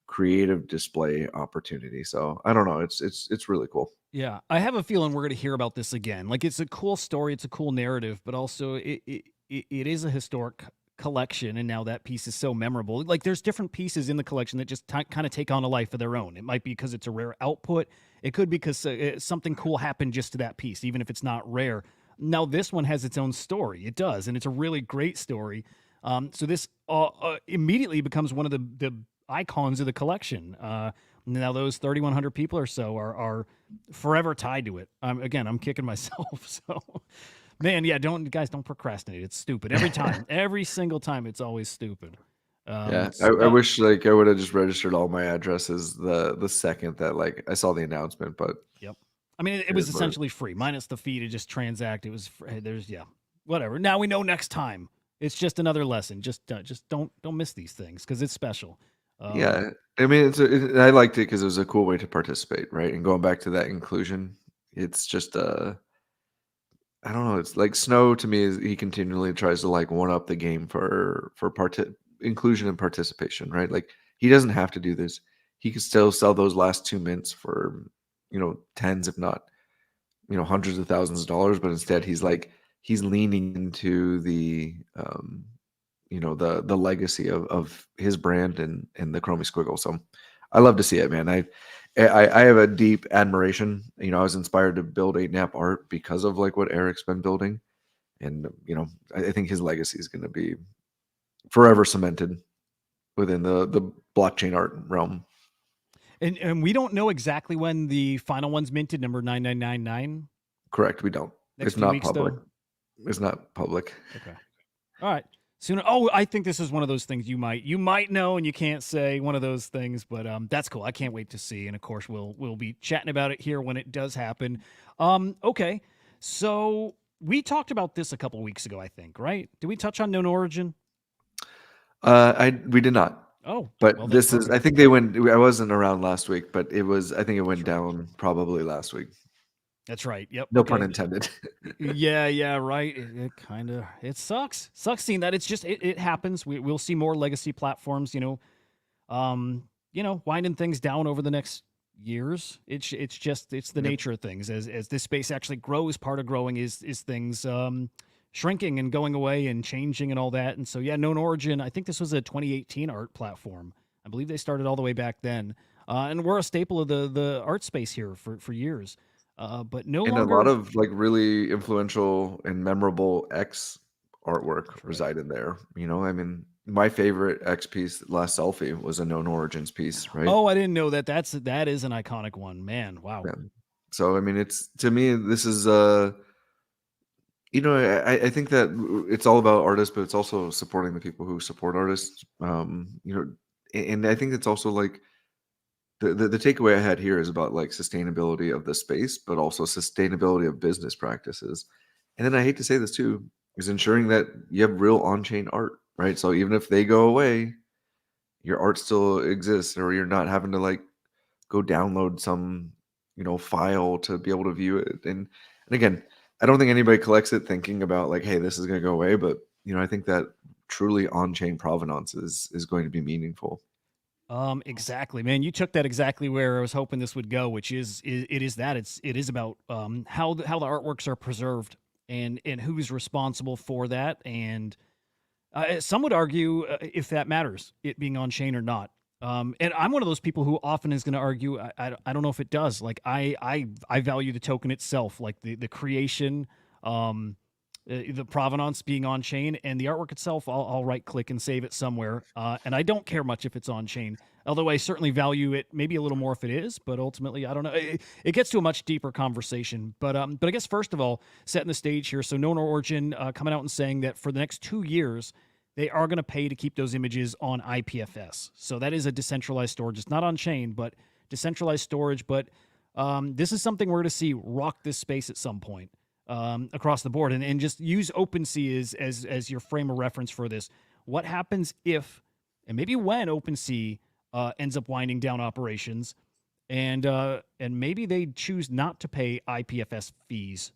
creative display opportunity. So I don't know. It's really cool. Yeah, I have a feeling we're going to hear about this again. Like it's a cool story, it's a cool narrative, but also it is a historic collection, and now that piece is so memorable. Like there's different pieces in the collection that just kind of take on a life of their own. It might be because it's a rare output. It could be because something cool happened just to that piece, even if it's not rare. Now this one has its own story. It does, and it's a really great story. So this immediately becomes one of the icons of the collection. Now those 3,100 people or so are forever tied to it. Again, I'm kicking myself. So, man, yeah, don't procrastinate. It's stupid every time, every single time. It's always stupid. Yeah, I wish like I would have just registered all my addresses the second that like I saw the announcement, but Yep. I mean, it it was is what essentially free, minus the fee to just transact. It was there's whatever. Now we know next time. It's just another lesson. Just don't miss these things because it's special. yeah. I mean, I liked it because it was a cool way to participate, right? And going back to that inclusion, it's just I don't know. It's like Snow to me is he continually tries to like one up the game for inclusion and participation, right? Like he doesn't have to do this. He could still sell those last 2 mints for tens, if not hundreds of thousands of dollars. But instead, he's leaning into the legacy of his brand and the Chromie Squiggle. So I love to see it, man. I have a deep admiration. I was inspired to build 8nap art because of like what Eric's been building, and I think his legacy is going to be forever cemented within the blockchain art realm. And we don't know exactly when the final one's minted, number 9999. Correct. We don't. Next It's few not weeks, public. though. It's not public. Okay. All right. Soon. Oh, I think this is one of those things you might know and you can't say one of those things, but that's cool. I can't wait to see, and of course we'll be chatting about it here when it does happen. Okay. So we talked about this a couple weeks ago, I think, right? Did we touch on known origin? We did not. Oh, But well, that's this is. I perfect. think they went. I wasn't around last week, but it was. I think it went down probably last week. That's right. Yep. No pun Okay. intended. Yeah, right. It kind of it sucks seeing that. It's just it happens. We'll see more legacy platforms, winding things down over the next years. It's the Yep. nature of things. As this space actually grows, part of growing is things shrinking and going away and changing and all that. And so yeah, known origin. I think this was a 2018 art platform. I believe they started all the way back then, and we're a staple of the art space here for years. But no And a lot longer. of like really influential and memorable X artwork Correct. reside in there. I mean, my favorite X piece, Last Selfie, was a known origins piece, right? Oh, I didn't know that. That is an iconic one, man. Wow. Yeah. So I mean, it's to me, this is I think that it's all about artists, but it's also supporting the people who support artists. And I think it's also like the takeaway I had here is about like sustainability of the space, but also sustainability of business practices. And then I hate to say this too, is ensuring that you have real on-chain art, right? So even if they go away, your art still exists, or you're not having to like go download some, file to be able to view it. And again, I don't think anybody collects it thinking about like, hey, this is going to go away, but I think that truly on-chain provenance is going to be meaningful. Exactly, man. You took that exactly where I was hoping this would go, which is it is that it is about how the artworks are preserved and who's responsible for that. And some would argue if that matters, it being on chain or not. And I'm one of those people who often is going to argue. I don't know if it does. Like I value the token itself, like the creation, the provenance being on chain, and the artwork itself. I'll right click and save it somewhere. And I don't care much if it's on chain. Although I certainly value it maybe a little more if it is. But ultimately, I don't know. It gets to a much deeper conversation. But I guess first of all, setting the stage here. So Known Origin coming out and saying that for the next 2 years they are going to pay to keep those images on IPFS. So that is a decentralized storage. It's not on chain, but decentralized storage. But this is something we're going to see rock this space at some point across the board. And just use OpenSea as your frame of reference for this. What happens if, and maybe when OpenSea ends up winding down operations, and maybe they choose not to pay IPFS fees,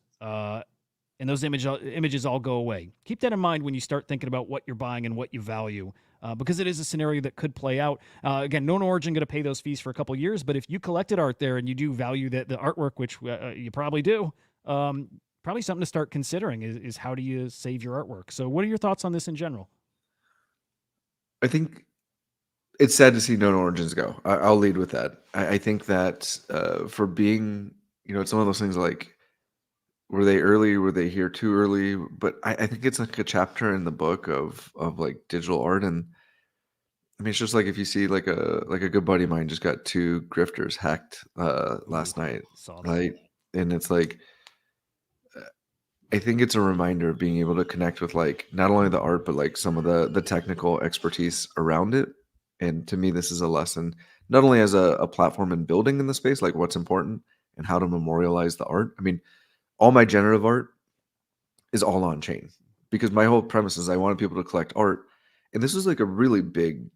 and those images all go away. Keep that in mind when you start thinking about what you're buying and what you value, because it is a scenario that could play out. Again, Known Origin going to pay those fees for a couple of years, but if you collected art there and you do value the artwork, which you probably do, probably something to start considering is how do you save your artwork. So what are your thoughts on this in general? I think it's sad to see Known Origins go. I'll lead with that. I think that for being, it's one of those things like, were they early? Were they here too early? But I think it's like a chapter in the book of like digital art. And I mean, it's just like if you see like a good buddy of mine just got 2 grifters hacked last night, Saw that. right? And it's like, I think it's a reminder of being able to connect with like not only the art but like some of the technical expertise around it. And to me, this is a lesson not only as a platform and building in the space, like what's important and how to memorialize the art. I mean, all my generative art is all on chain because my whole premise is I wanted people to collect art, and this was like a really big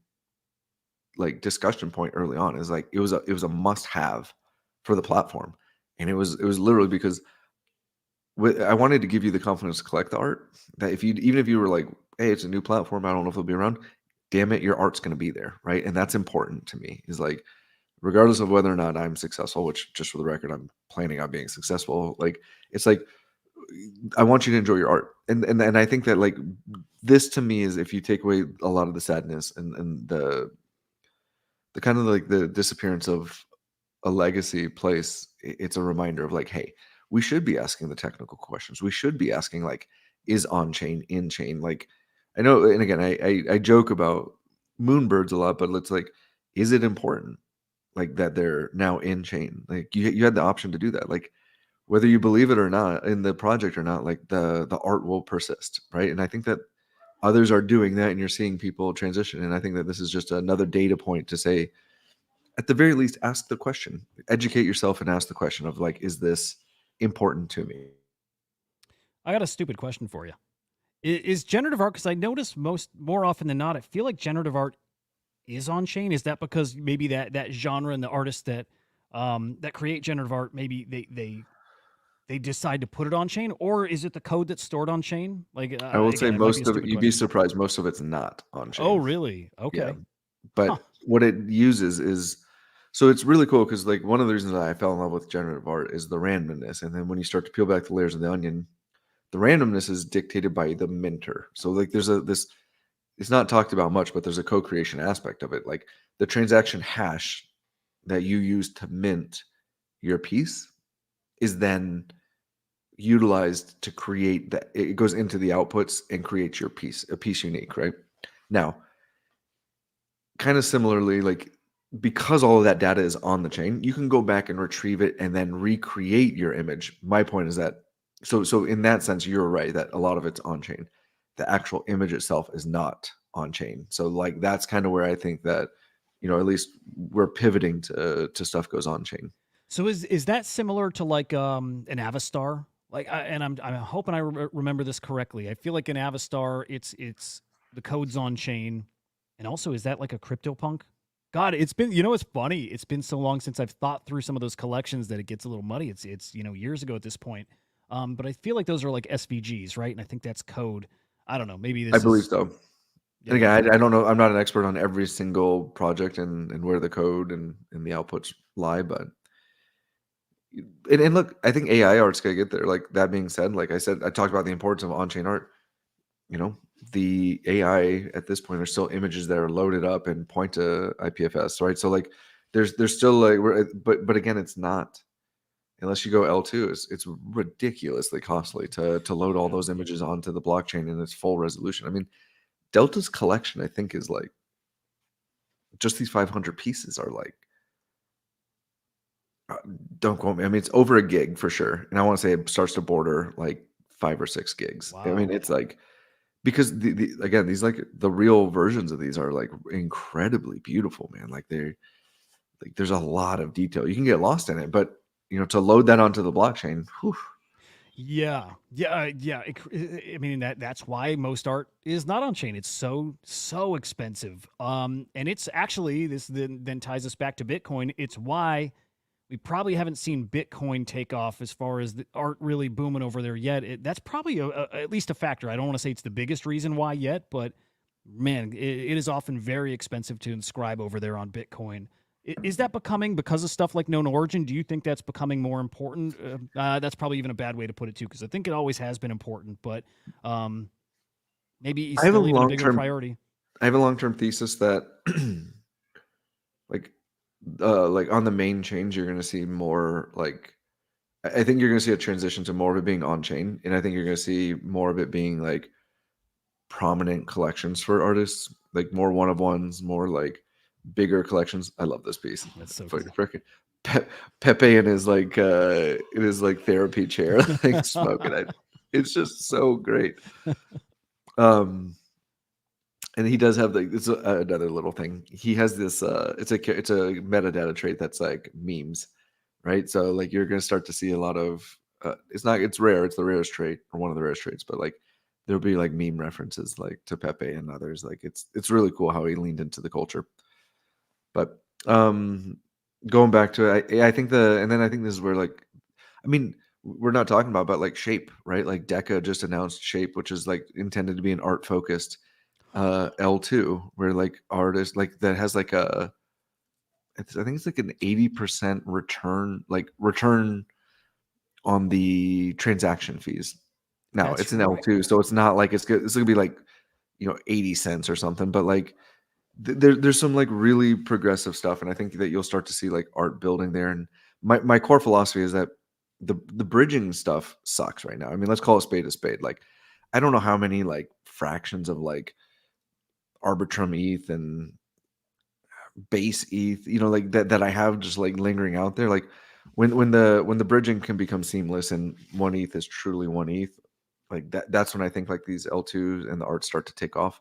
like discussion point early on. Is like it was a must have for the platform, and it was literally because I wanted to give you the confidence to collect the art. That if you even if you were like, hey, it's a new platform, I don't know if it'll be around. Damn it, your art's going to be there, right? And that's important to me. Is like regardless of whether or not I'm successful, which just for the record, I'm planning on being successful. Like it's like I want you to enjoy your art, and I think that like this to me is if you take away a lot of the sadness and the kind of like the disappearance of a legacy place, it's a reminder of like, hey, we should be asking the technical questions. We should be asking like, is on chain, in chain? Like, I know, and again, I joke about moonbirds a lot, but it's like, is it important? Like that they're now in chain. Like you had the option to do that. Like whether you believe it or not in the project or not, like the art will persist, right? And I think that others are doing that, and you're seeing people transition. And I think that this is just another data point to say, at the very least, ask the question, educate yourself, and ask the question of like, is this important to me? I got a stupid question for you. Is generative art, because I notice more often than not, I feel like generative art is on chain. Is that because maybe that genre and the artists that create generative art, maybe they decide to put it on chain, or is it the code that's stored on chain? Like I will say again, it might be a most of it, stupid you'd be question. surprised, most of it's not on Oh, chain. really? Yeah. Okay. Huh. But what it uses is, so it's really cool because like one of the reasons that I fell in love with generative art is the randomness. And then when you start to peel back the layers of the onion, the randomness is dictated by the minter. So like there's this, it's not talked about much, but there's a co-creation aspect of it. Like the transaction hash that you use to mint your piece is then utilized to create that. It goes into the outputs and creates your piece, a piece unique, right? Now, kind of similarly, like because all of that data is on the chain, you can go back and retrieve it and then recreate your image. My point is that so in that sense, you're right that a lot of it's on chain. The actual image itself is not on chain. So like that's kind of where I think that at least we're pivoting to stuff goes on chain. So is that similar to like an Avastar? Like, and I'm hoping I remember this correctly. I feel like an Avastar, it's the code's on chain, and also is that like a CryptoPunk? God, it's been it's funny. It's been so long since I've thought through some of those collections that it gets a little muddy. It's years ago at this point. But I feel like those are like SVGs, right? And I think that's code. I don't know. Maybe I this believe is so. And yeah. again, I don't know. I'm not an expert on every single project and where the code and the outputs lie, but and look, I think AI art's gonna get there. Like that being said, like I said, I talked about the importance of on-chain art. The AI at this point are still images that are loaded up and point to IPFS, right? So like there's still like but again, it's not unless you go L2, it's ridiculously costly to load all Yeah. those images onto the blockchain in its full resolution. I mean, Delta's collection, I think, is like just these 500 pieces are like uh, don't quote me. I mean, it's over a gig for sure, and I want to say it starts to border like 5 or 6 gigs. I mean, Wow. it's like because again, these like the real versions of these are like incredibly beautiful, man. Like they're like there's a lot of detail. You can get lost in it, but to load that onto the blockchain, whew. Yeah, yeah. I mean that's why most art is not on chain. It's so expensive. And it's actually this then ties us back to Bitcoin. It's why we probably haven't seen Bitcoin take off as far as the art really booming over there yet. That's probably at least a factor. I don't want to say it's the biggest reason why yet, but man, it is often very expensive to inscribe over there on Bitcoin. Is that becoming because of stuff like known origin? Do you think that's becoming more important? That's probably even a bad way to put it too, because I think it always has been important, but um, maybe I have a still even a long bigger term. priority. I have a long term thesis that like like on the main chains, you're going to see more like I think you're going to see a transition to more of it being on chain, and I think you're going to see more of it being like prominent collections for artists, like more one of ones, more like bigger collections. I love this piece. That's so cool. Frickin' Pepe in his like therapy chair, like smoking it. It's just so great. Um, and he does have like another little thing. He has this. It's a metadata trait that's like memes, right? So like you're gonna start to see a lot of. It's rare. It's the rarest trait or one of the rarest traits, but like there'll be like meme references like to Pepe and others. Like it's really cool how he leaned into the culture. But going back to it, I think I think this is where like I mean we're not talking about but like Shape, right? Like Deca just announced Shape, which is like intended to be an art focused L2 where like artists like that has like I think it's like an 80% return on the transaction fees. Now That's it's an right. L2, so it's not like it's gonna be like 80 cents or something, but like there's some like really progressive stuff, and I think that you'll start to see like art building there. And my core philosophy is that the bridging stuff sucks right now. I mean, let's call a spade. Like I don't know how many like fractions of like Arbitrum ETH and base ETH, like that I have just like lingering out there. Like when the bridging can become seamless and one ETH is truly one ETH, like that's when I think like these L2s and the art start to take off.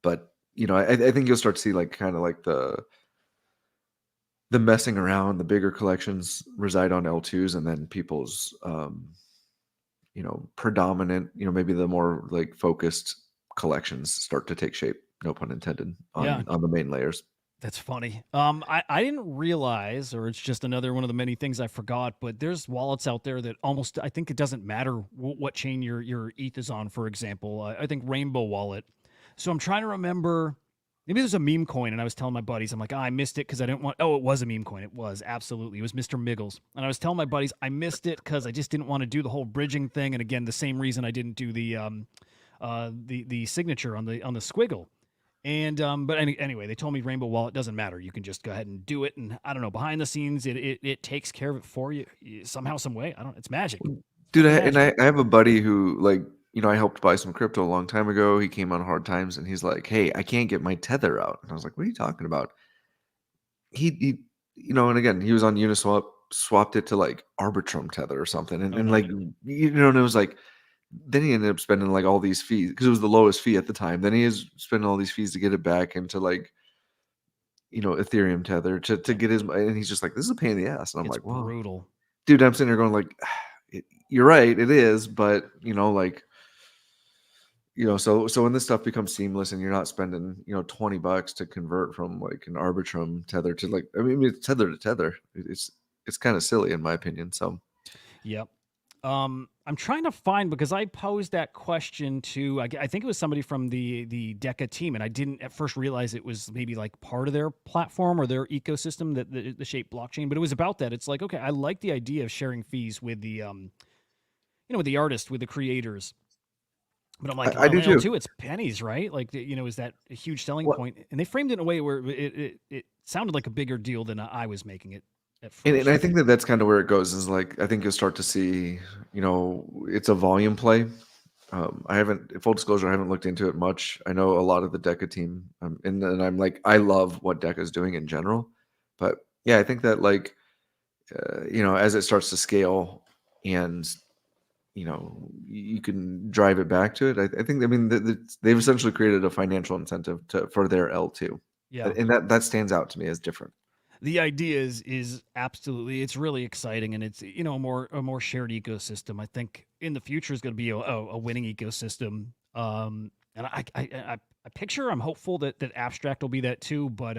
But I think you'll start to see like kind of like the messing around, the bigger collections reside on L2s, and then people's predominant, maybe the more like focused collections start to take shape, no pun intended, Yeah, on the main layers. that's funny. I didn't realize, or it's just another one of the many things I forgot. But there's wallets out there that almost I think it doesn't matter what chain your ETH is on. For example, I think Rainbow Wallet. So I'm trying to remember. Maybe there's a meme coin, and I was telling my buddies, I'm like, I missed it because I didn't want. Oh, it was a meme coin. It was absolutely. It was Mr. Miggles, and I was telling my buddies I missed it because I just didn't want to do the whole bridging thing. And again, the same reason I didn't do the signature on the squiggle. And but anyway, they told me Rainbow Wallet doesn't matter. You can just go ahead and do it. And I don't know, behind the scenes, it takes care of it for you somehow, some way. I don't. It's magic. It's Dude, fucking magic. I have a buddy who like I helped buy some crypto a long time ago. He came on hard times, and he's like, "Hey, I can't get my tether out." And I was like, "What are you talking about?" He and again, he was on Uniswap, swapped it to like Arbitrum tether or something, and, Oh and no. like and it was like then he ended up spending like all these fees because it was the lowest fee at the time. Then he is spending all these fees to get it back into like Ethereum tether to Yeah, get his, and he's just like, this is a pain in the ass. And I'm it's like, well, brutal. dude, I'm sitting there going like, you're right, it is, but like, so when this stuff becomes seamless and you're not spending, $20 to convert from like an Arbitrum tether to like, I mean, it's tether to tether. It's kind of silly in my opinion. So Yep. I'm trying to find because I posed that question to I think it was somebody from the Deca team, and I didn't at first realize it was maybe like part of their platform or their ecosystem that the shape blockchain. But it was about that. It's like, okay, I like the idea of sharing fees with the with the artist, with the creators. But I'm like, I on do too. L2, it's pennies, right? Like, is that a huge selling What point? And they framed it in a way where it sounded like a bigger deal than I was making it at and first. I think that that's kind of where it goes is like, I think you'll start to see, it's a volume play. I haven't, full disclosure, I haven't looked into it much. I know a lot of the Deca team, and I'm like, I love what Deca is doing in general, but yeah, I think that like, as it starts to scale, and you can drive it back to it. I think, I mean, they've essentially created a financial incentive for their L2, Yeah. and that stands out to me as different. The idea is absolutely, it's really exciting, and it's a more shared ecosystem. I think in the future is going to be a winning ecosystem. And I picture, I'm hopeful that abstract will be that too, but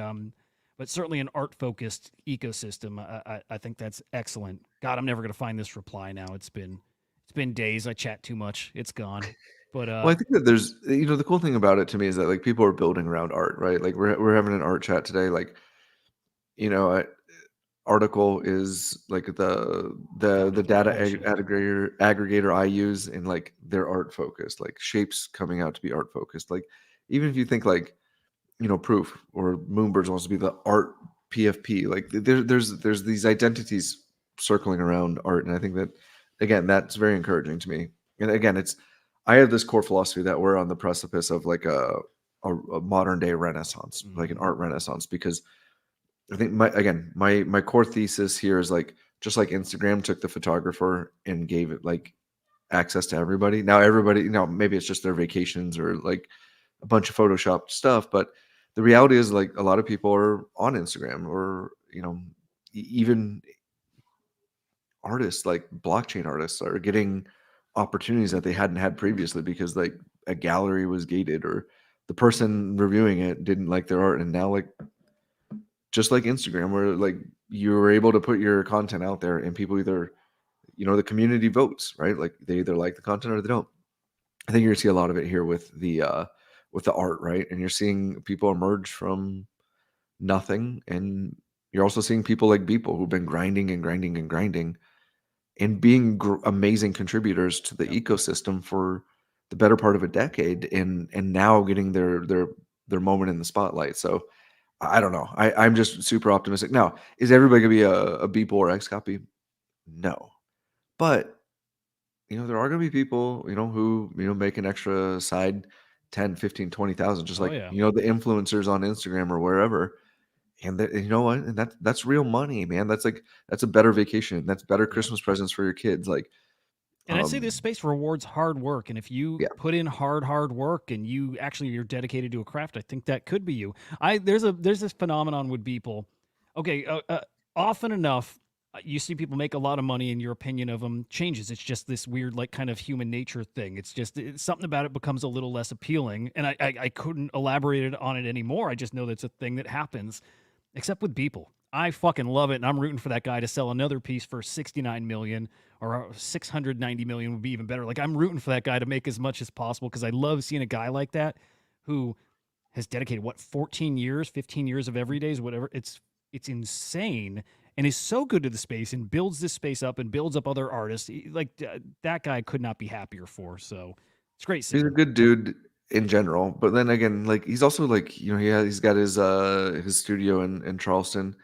certainly an art focused ecosystem. I think that's excellent. God, I'm never going to find this reply now. It's been days. I chat too much. It's gone. But Well, I think that there's, the cool thing about it to me is that like people are building around art, right? Like we're having an art chat today. Like, you know, I, article is like the data bullshit. aggregator I use, and like they're art focused, like shapes coming out to be art focused. Like even if you think like, Proof or Moonbirds wants to be the art PFP, like there's these identities circling around art, and I think that again that's very encouraging to me. And again, I have this core philosophy that we're on the precipice of like a modern day renaissance, like an Mhm. art renaissance, because I think my core thesis here is like, just like Instagram took the photographer and gave it like access to everybody. Now everybody, maybe it's just their vacations or like a bunch of photoshopped stuff, but the reality is like a lot of people are on Instagram, or even artists, like blockchain artists, are getting opportunities that they hadn't had previously because like a gallery was gated, or the person reviewing it didn't like their art, and now like, just like Instagram, where like you were able to put your content out there and people either, the community votes, right? Like they either like the content or they don't. I think you're gonna see a lot of it here with the art, right? And you're seeing people emerge from nothing, and you're also seeing people like Beeple who've been grinding and grinding and grinding and being amazing contributors to the Yep. ecosystem for the better part of a decade, and now getting their moment in the spotlight. So I don't know. I'm just super optimistic. Now, is everybody gonna be a Beeple or X copy? No. But there are gonna be people, who, make an extra side 10, 15, 20,000, just Oh like, yeah. the influencers on Instagram or wherever. And that, you know what? And that's real money, man. That's a better vacation. That's better Yep. Christmas presents for your kids. Like, And I'd say this space rewards hard work. And if you yeah. put in hard work and you're dedicated to a craft, I think that could be you. There's this phenomenon with people. Okay, often enough, you see people make a lot of money, and your opinion of them changes. It's just this weird, like, kind of human nature thing. Something about it becomes a little less appealing. And I couldn't elaborate on it anymore. I just know that's a thing that happens. Except with people. I fucking love it, and I'm rooting for that guy to sell another piece for 69 million, or 690 million would be even better. Like, I'm rooting for that guy to make as much as possible because I love seeing a guy like that who has dedicated 14 years, 15 years of everydays, whatever. It's insane, and is so good to the space and builds this space up and builds up other artists. That guy could not be happier for. So it's great He's a seeing. good dude in general, but then again, like he's also like, he's got his studio in Charleston.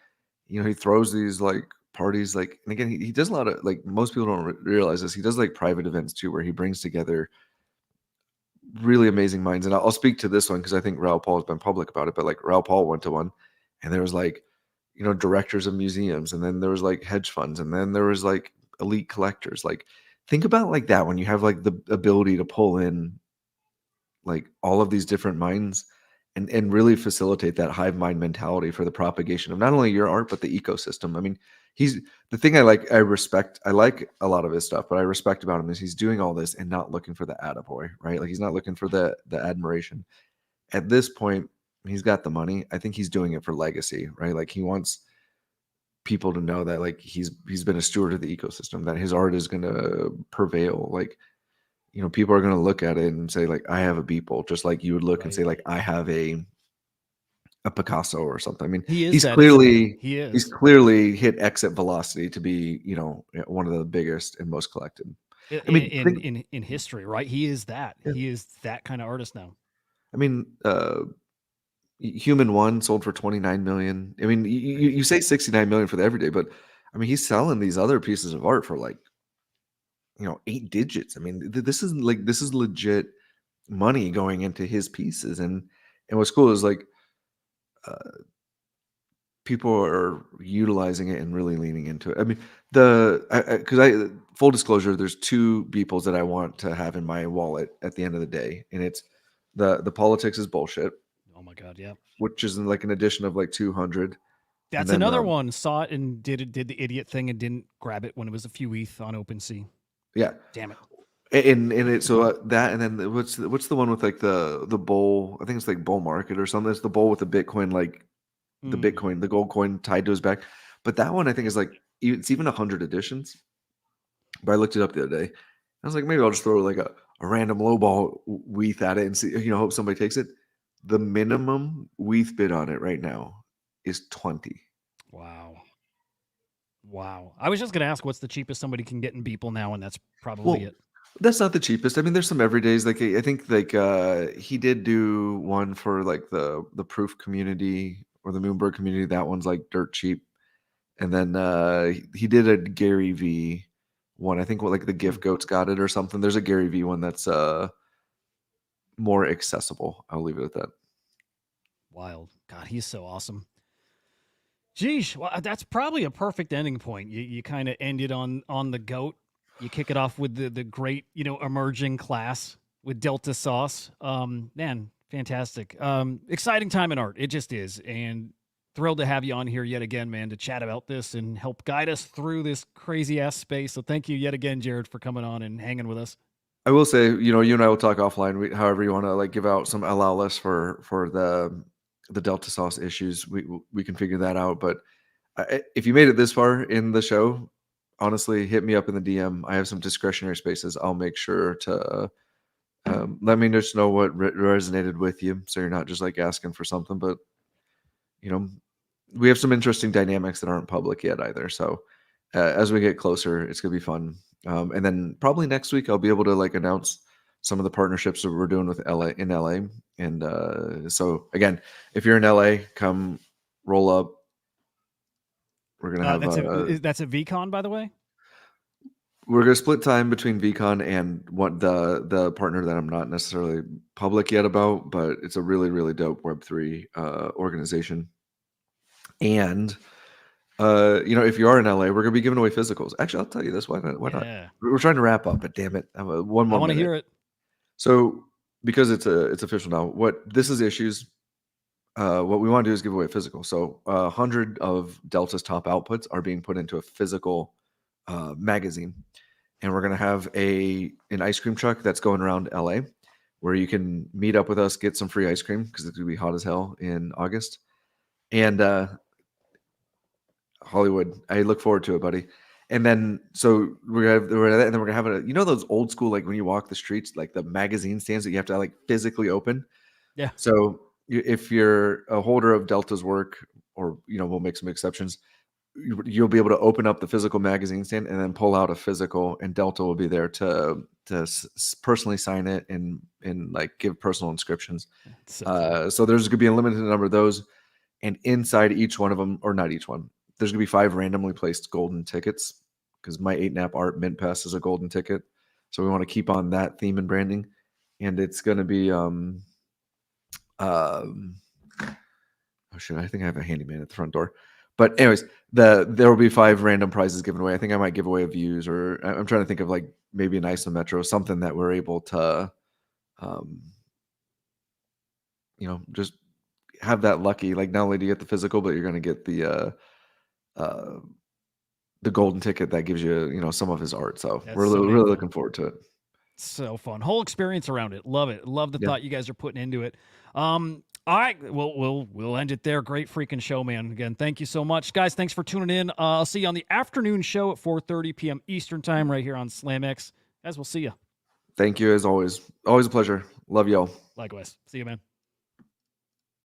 He throws these like parties, like, and again, he does a lot of, like, most people don't realize this. He does like private events too, where he brings together really amazing minds. And I'll speak to this one because I think Raoul Paul has been public about it. But like Raoul Paul went to one, and there was like, directors of museums, and then there was like hedge funds, and then there was like elite collectors. Like, think about like that when you have like the ability to pull in like all of these different minds and really facilitate that hive mind mentality for the propagation of not only your art but the ecosystem. I mean, he's the thing I like. I like a lot of his stuff, but I respect about him is he's doing all this and not looking for the attaboy, right? Like he's not looking for the admiration. At this point, he's got the money. I think he's doing it for legacy, right? Like he wants people to know that like he's been a steward of the ecosystem, that his art is going to prevail. Like, you know, people are going to look at it and say like, I have a Beeple, just like you would look and Right. say like, I have a Picasso or something. I mean, He is he's that, isn't he? clearly He he's is. clearly hit exit velocity to be, you know, one of the biggest and most collected. I mean, think, In history, right? He is that. yeah. He is that kind of artist now. I mean, Human One sold for 29 million. I mean, you say 69 million for the everyday, but I mean, he's selling these other pieces of art for like, you know, 8 digits. I mean, this is legit money going into his pieces, and what's cool is like uh, people are utilizing it and really leaning into it. I mean, because I full disclosure, there's two Beeples that I want to have in my wallet at the end of the day, and it's the politics is bullshit, Oh my god, yeah. which is like an addition of like 200, and That's then another one. Saw it and did the idiot thing and didn't grab it when it was a few ETH on OpenSea. yeah, Damn it. and it so that, and then what's the one with like the bull? I think it's like bull market or something. It's the bull with the Bitcoin, like the Bitcoin, the gold coin tied to his back. But that one I think is like it's even 100 editions. But I looked it up the other day. I was like, maybe I'll just throw like a random low ball WETH at it and see, you know, hope somebody takes it. The minimum WETH bid on it right now is 20. Wow. Wow. I was just gonna ask what's the cheapest somebody can get in Beeple now, and that's probably Well, it. that's not the cheapest. I mean, there's some everydays. Like I think like he did do one for like the proof community or the Moonbird community. That one's like dirt cheap. And then he did a Gary V one. I think what like the gift goats got it or something. There's a Gary V one that's more accessible. I'll leave it at that. Wild. God, he's so awesome. Geesh, well, that's probably a perfect ending point. You kind of ended on the goat. You kick it off with the great, you know, emerging class with Delta Sauce. Man, fantastic. Exciting time in art. It just is. And thrilled to have you on here yet again, man, to chat about this and help guide us through this crazy ass space. So thank you yet again, Jared, for coming on and hanging with us. I will say, you know, you and I will talk offline. However you want to like give out some allow lists for the Delta sauce issues. We can figure that out. But if you made it this far in the show, honestly, hit me up in the DM. I have some discretionary spaces. I'll make sure to let me just know what resonated with you, so you're not just like asking for something. But you know, we have some interesting dynamics that aren't public yet either. So as we get closer, it's gonna be fun. And then probably next week I'll be able to like announce some of the partnerships that we're doing with LA. And so again, if you're in LA, come roll up. We're gonna have That's a VCon, by the way. we're gonna split time between VCon and what the partner that I'm not necessarily public yet about, but it's a really really dope Web3 organization. And you know, if you are in LA, we're gonna be giving away physicals. Actually, I'll tell you this. Why not? Why not? Yeah. We're trying to wrap up, but damn it, one I more want to minute. hear it. So because it's official now, what this is issues. What we want to do is give away a physical. So 100 of Delta's top outputs are being put into a physical magazine, and we're gonna have an ice cream truck that's going around LA, where you can meet up with us, get some free ice cream because it's gonna be hot as hell in August, and Hollywood. I look forward to it, buddy. And then so and then we're gonna have you know those old school like when you walk the streets like the magazine stands that you have to like physically open. Yeah. So if you're a holder of Delta's work, or you know we'll make some exceptions, you'll be able to open up the physical magazine stand and then pull out a physical, and Delta will be there to personally sign it and like give personal inscriptions. So cool. So there's gonna be a limited number of those, and inside each one of them, or not each one, there's gonna be 5 randomly placed golden tickets because my 8-nap art mint pass is a golden ticket. So we want to keep on that theme and branding, and it's gonna be oh shit, I think I have a handyman at the front door. But anyways, there will be 5 random prizes given away. I think I might give away a views, or I'm trying to think of like maybe an isometro, something that we're able to, you know, just have that lucky. Like not only do you get the physical, but you're going to get the golden ticket that gives you, you know, some of his art. So That's we're so damn really cool. looking forward to it. So fun. Whole experience around it. Love it. Love the Yeah. thought you guys are putting into it. All right, we'll end it there. Great freaking show, man. Again, thank you so much, guys. Thanks for tuning in. I'll see you on the afternoon show at 4:30 p.m. Eastern time, right here on SlamX. Guys, we'll see you. Thank you as always. Always a pleasure. Love y'all. Likewise. See you, man.